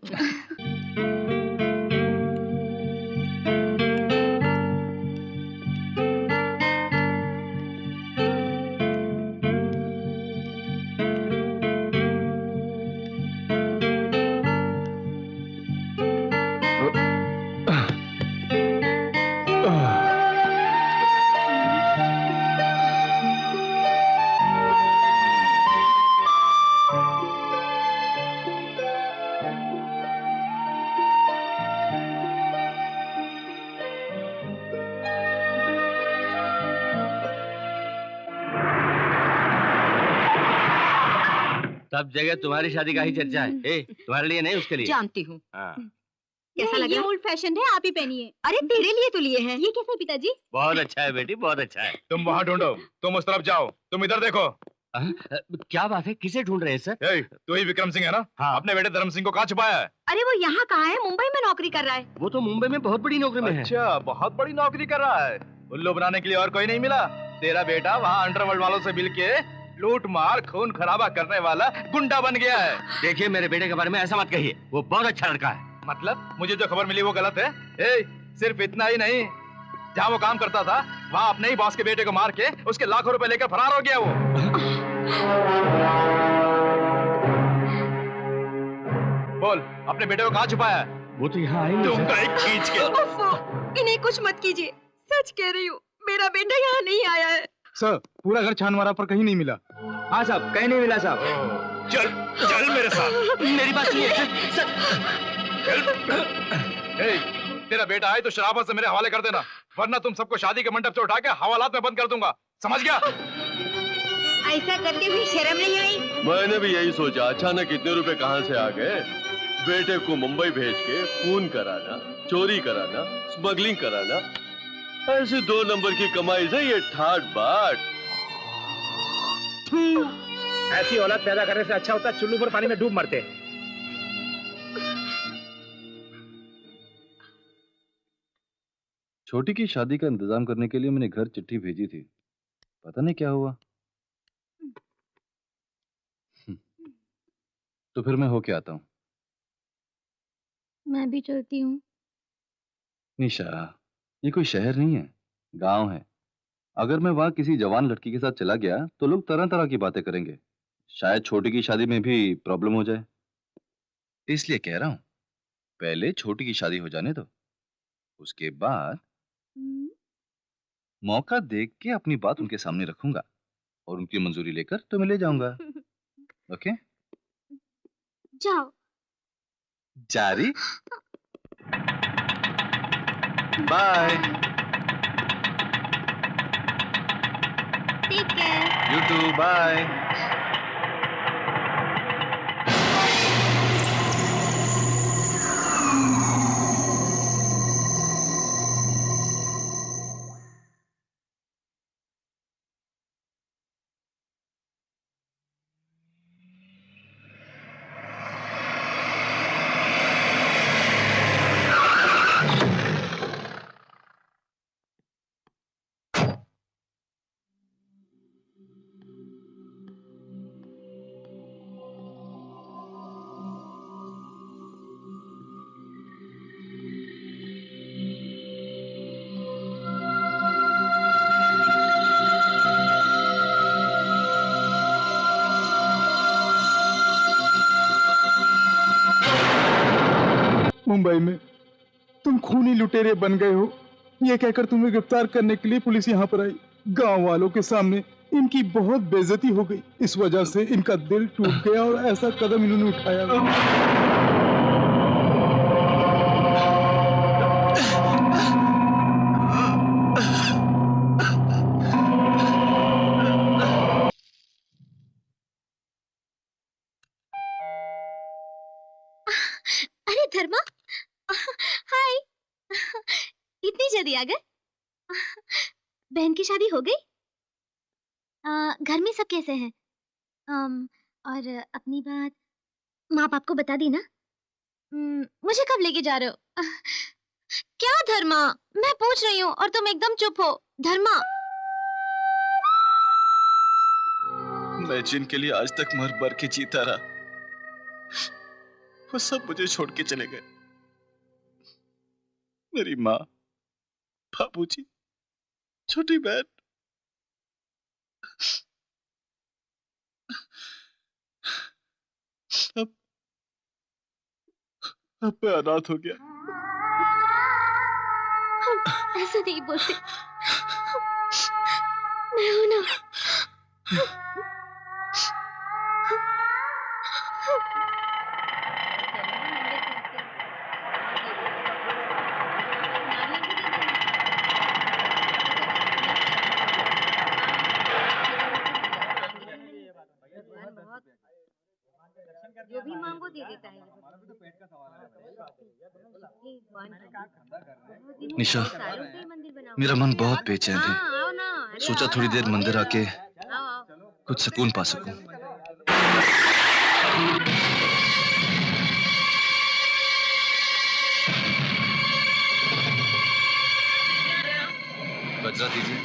सब जगह तुम्हारी शादी का ही चर्चा है। ए, तुम्हारे लिए नहीं, उसके लिए। जानती हूँ। कैसा लगा? ये ओल्ड फैशन है, आप ही पहनिए। अरे तेरे लिए तो लिए हैं। ये कैसे पिताजी? बहुत अच्छा है बेटी, बहुत अच्छा है। तुम वहाँ ढूंढो, तुम उस तरफ जाओ, तुम इधर देखो। क्या बात है, किसे ढूंढ रहे हैं सर? तू ही विक्रम सिंह है ना? हाँ। अपने बेटे धर्म सिंह को कहाँ छुपाया है? अरे वो यहाँ कहाँ है? मुंबई में नौकरी कर रहा है। वो तो मुंबई में बहुत बड़ी नौकरी में है। अच्छा, बहुत बड़ी नौकरी कर रहा है। उल्लू बनाने के लिए और कोई नहीं मिला? तेरा बेटा वहाँ अंडरवर्ल्ड वालों से मिल के लूट मार खून खराबा करने वाला गुंडा बन गया है। देखिए, मेरे बेटे के बारे में ऐसा मत कहिए, वो बहुत अच्छा लड़का है। मतलब मुझे जो खबर मिली वो गलत है? सिर्फ इतना ही नहीं, जहाँ वो काम करता था वहाँ अपने ही बॉस के बेटे को मार के उसके लाखों रुपए लेकर फरार हो गया वो। बोल, अपने बेटे को कहाँ छुपाया है? वो तो यहाँ आई खींच के। इन्हें कुछ मत कीजिए, सच कह रही हूँ, मेरा बेटा यहाँ नहीं आया है। सर, पूरा घर छान मारा पर कहीं नहीं मिला। हाँ साहब, कहीं नहीं मिला साहब। चल चल मेरे साथ। मेरी बात सुनिए सर। तेरा बेटा आए तो शराबत से मेरे हवाले कर देना, वरना तुम सबको शादी के मंडप से उठा के हवालात में बंद कर दूंगा, समझ गया? ऐसा करते हुए शर्म नहीं आई? मैंने भी यही सोचा, अचानक इतने रुपए कहाँ से आ गए। बेटे को मुंबई भेज के खून कराना, चोरी कराना, स्मगलिंग कराना, ऐसे 2 नंबर की कमाई से ये ठाट बाट। ऐसी औलाद पैदा करने से अच्छा होता चुल्लू पर पानी में डूब मरते। छोटी की शादी का इंतजाम करने के लिए मैंने घर चिट्ठी भेजी थी, पता नहीं क्या हुआ। तो फिर मैं होके आता हूँ। मैं भी चलती हूँ। निशा, ये कोई शहर नहीं है, गांव है। अगर मैं वहां किसी जवान लड़की के साथ चला गया तो लोग तरह तरह की बातें करेंगे, शायद छोटी की शादी में भी प्रॉब्लम हो जाए। इसलिए कह रहा हूं, पहले छोटी की शादी हो जाने दो, उसके बाद मौका देख के अपनी बात उनके सामने रखूंगा और उनकी मंजूरी लेकर तो मैं ले जाऊंगा। ओके? जाओ। जारी? Bye. Take care. You too, bye. Mumbai में तुम खूनी लुटेरे बन गए हो, ये कहकर तुम्हें गिरफ्तार करने के लिए पुलिस यहाँ पर आई। गांव वालों के सामने इनकी बहुत बेइज्जती हो गई, इस वजह से इनका दिल टूट गया और ऐसा कदम इन्होंने उठाया। अरे धर्मा, हाय। इतनी जल्दी आ गए? बहन की शादी हो गई? घर में सब कैसे हैं? और अपनी बात माँ बाप को बता दी ना? मुझे कब लेके जा रहे हो? क्या धर्मा, मैं पूछ रही हूँ और तुम एकदम चुप हो। धर्मा, मैं जिनके लिए आज तक मर मर के जीता रहा, वो सब मुझे छोड़ के चले गए। मेरी माँ, बाबूजी, छोटी बहन। अब मैं अनाथ हो गया। ऐसा नहीं बोलते, मैं हूं ना। जो भी मांगो दे देता है। निशा, मेरा मन बहुत बेचैन है। सोचा थोड़ी देर मंदिर आके कुछ सुकून पा सकूं। बजरा दीजिए।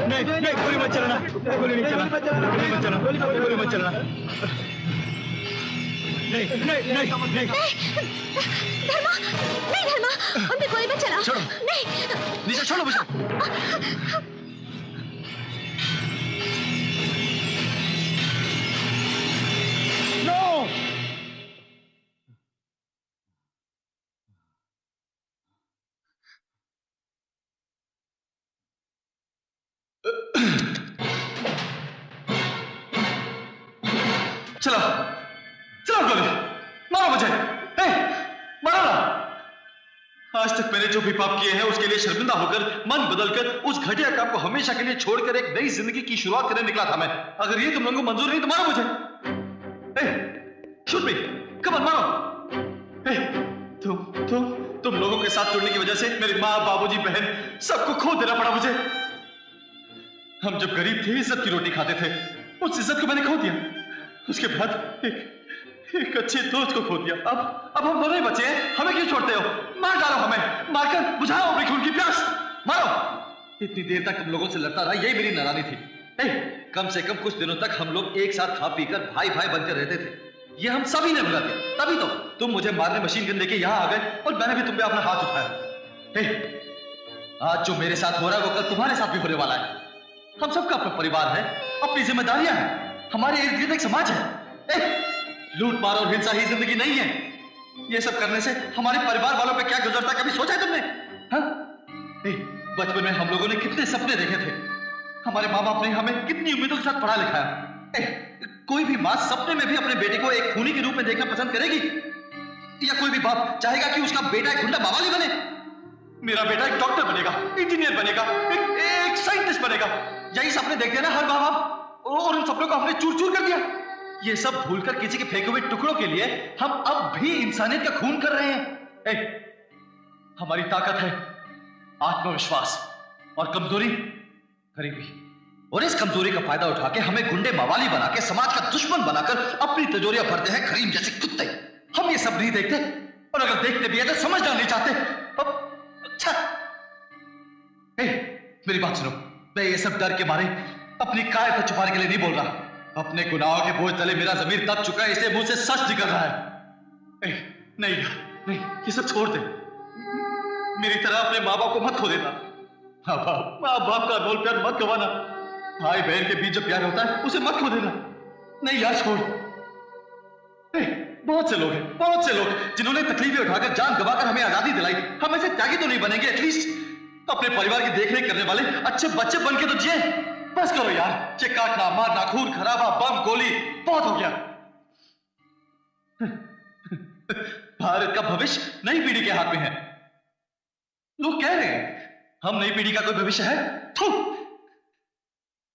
नहीं, गोली मत चलाना, गोली नहीं चलाना, गोली मत चलाना, गोली मत चलाना। नहीं, नहीं, नहीं, नहीं। धर्मा, नहीं धर्मा, उन पे गोली मत चला। छोड़ो। नहीं। निशा, छोड़ो मुझे। चलो चलो गोली मारो मुझे, मारो ना। आज तक मैंने जो भी पाप किए हैं उसके लिए शर्मिंदा होकर मन बदलकर उस घटिया काम को हमेशा के लिए छोड़कर एक नई जिंदगी की शुरुआत करने निकला था मैं। अगर ये तुम लोगों को मंजूर नहीं तो मारो मुझे। शूट मी, कम ऑन मारो। तुम लोगों के साथ जुड़ने की वजह से मेरी माँ, बाबूजी, बहन सबको खो देना पड़ा मुझे। हम जब गरीब थे इज्जत की रोटी खाते थे, उस इज्जत को मैंने खो दिया। उसके बाद एक अच्छे दोस्त को खो दिया। अब हम दोनों ही बचे हैं, हमें क्यों छोड़ते हो? मार डालो हमें, मारकर बुझाओ अपनी खून की प्यास, मारो। इतनी देर तक तुम लोगों से लड़ता रहा, यही मेरी नारानी थी। कम से कम कुछ दिनों तक हम लोग एक साथ खा पीकर भाई भाई बनकर रहते थे। ये हम सभी ने भुला दिया। तभी तो तुम मुझे मारने मशीन गन लेके यहाँ आ गए और मैंने भी तुम पे अपना हाथ उठाया। आज जो मेरे साथ हो रहा है वो कल तुम्हारे साथ भी होने वाला है। हम सबका अपना परिवार है, अपनी जिम्मेदारियां हैं, हमारे इर्द गिर्द एक समाज है। लूट मार और हिंसा ही जिंदगी नहीं है। ये सब करने से हमारे परिवार वालों पे क्या गुजरता कभी सोचा है तुमने? बचपन में हम लोगों ने कितने सपने देखे थे, हमारे माँ बाप ने हमें कितनी उम्मीदों के साथ पढ़ा लिखाया। कोई भी माँ सपने में भी अपने बेटे को एक खूनी के रूप में देखना पसंद करेगी? या कोई भी बाप चाहेगा कि उसका बेटा एक गुंडा मावाली बने? मेरा बेटा एक डॉक्टर बनेगा, इंजीनियर बनेगा, एक साइंटिस्ट बनेगा। यही सपने देखते हैं ना हर माँ बाप, और उन सपनों को हमने चूर चूर कर दिया। ये सब भूलकर किसी के फेंके हुए टुकड़ों के लिए हम अब भी इंसानियत का खून कर रहे हैं। हमारी ताकत है आत्मविश्वास और कमजोरी गरीबी, और इस कमजोरी का फायदा उठा के हमें गुंडे मवाली बना के समाज का दुश्मन बनाकर अपनी तिजोरियां भरते हैं करीम जैसे कुत्ते। हम ये सब नहीं देखते, और अगर देखते भी है तो समझना नहीं चाहते। अच्छा मेरी बात सुनो, मैं ये सब डर के मारे अपनी कायर को छुपाने के लिए नहीं बोल रहा। अपने गुनाहों के बोझ तले मेरा ज़मीर दब चुका है, इसलिए मुंह से सच निकल रहा है। नहीं नहीं, ये सब छोड़ दे। मेरी तरह अपने माँ बाप को मत खो देना। माँ बाप का अनमोल प्यार मत गवाना। भाई बहन के बीच जो प्यार होता है उसे मत खो देना। नहीं यार छोड़। बहुत से लोग हैं, बहुत से लोग जिन्होंने तकलीफें उठाकर जान गवाकर हमें आजादी दिलाई। हम ऐसे त्यागी तो नहीं बनेंगे, एटलीस्ट अपने परिवार की देखरेख करने वाले अच्छे बच्चे बन के तो जिए। बस करो यार, ये काटना मारना, खून खराबा, बम गोली बहुत हो गया। भारत का भविष्य नई पीढ़ी के हाथ में है। लोग कह रहे हैं हम नई पीढ़ी का कोई भविष्य है?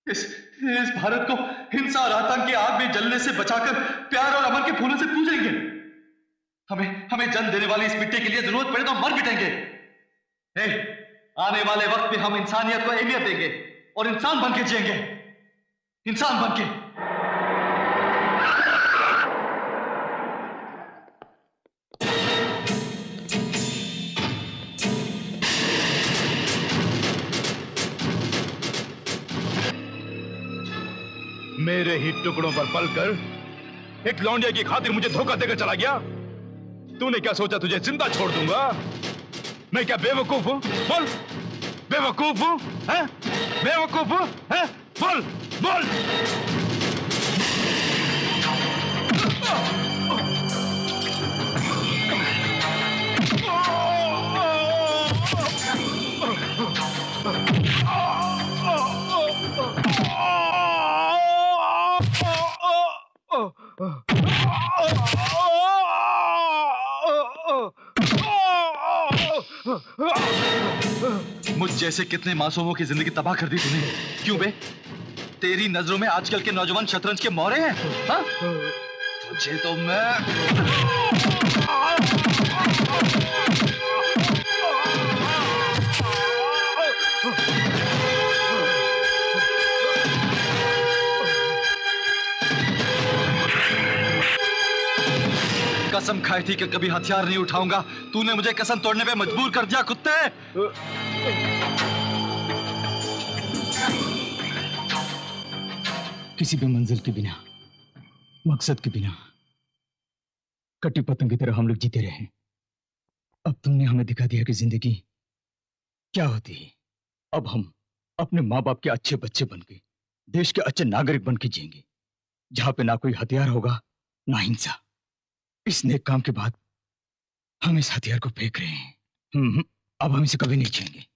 इस भारत को हिंसा और आतंक की आग में जलने से बचाकर प्यार और अमन के फूलों से पूजेंगे। हमें जन्म देने वाली इस मिट्टी के लिए जरूरत पड़े तो मर मिटेंगे। आने वाले वक्त में हम इंसानियत को अहमियत देंगे और इंसान बन के जिएंगे, इंसान बन के। मेरे ही टुकड़ों पर पलकर एक लौंडिया की खातिर मुझे धोखा देकर चला गया। तूने क्या सोचा तुझे जिंदा छोड़ दूंगा? मैं क्या बेवकूफ हूं? बोल, बेवकूफ हूं? हैं? बेवकूफ हूं? हैं? बोल, बोल। मुझ जैसे कितने मासूमों की जिंदगी तबाह कर दी तूने। क्यों बे? तेरी नजरों में आजकल के नौजवान शतरंज के मोरे हैं? हाँ? तुझे तो मैं कसम खाई थी कि कभी हथियार नहीं उठाऊंगा। तूने मुझे कसम तोड़ने पे मजबूर कर दिया कुत्ते। किसी भी मंजिल के बिना, मकसद के बिना कटी पतंग की तरह हम लोग जीते रहे। अब तुमने हमें दिखा दिया कि जिंदगी क्या होती है। अब हम अपने माँ बाप के अच्छे बच्चे बन के, देश के अच्छे नागरिक बन के जिएंगे, जहां पे ना कोई हथियार होगा ना हिंसा। इस नेक काम के बाद हम इस हथियार को फेंक रहे हैं। अब हम इसे कभी नहीं छेड़ेंगे।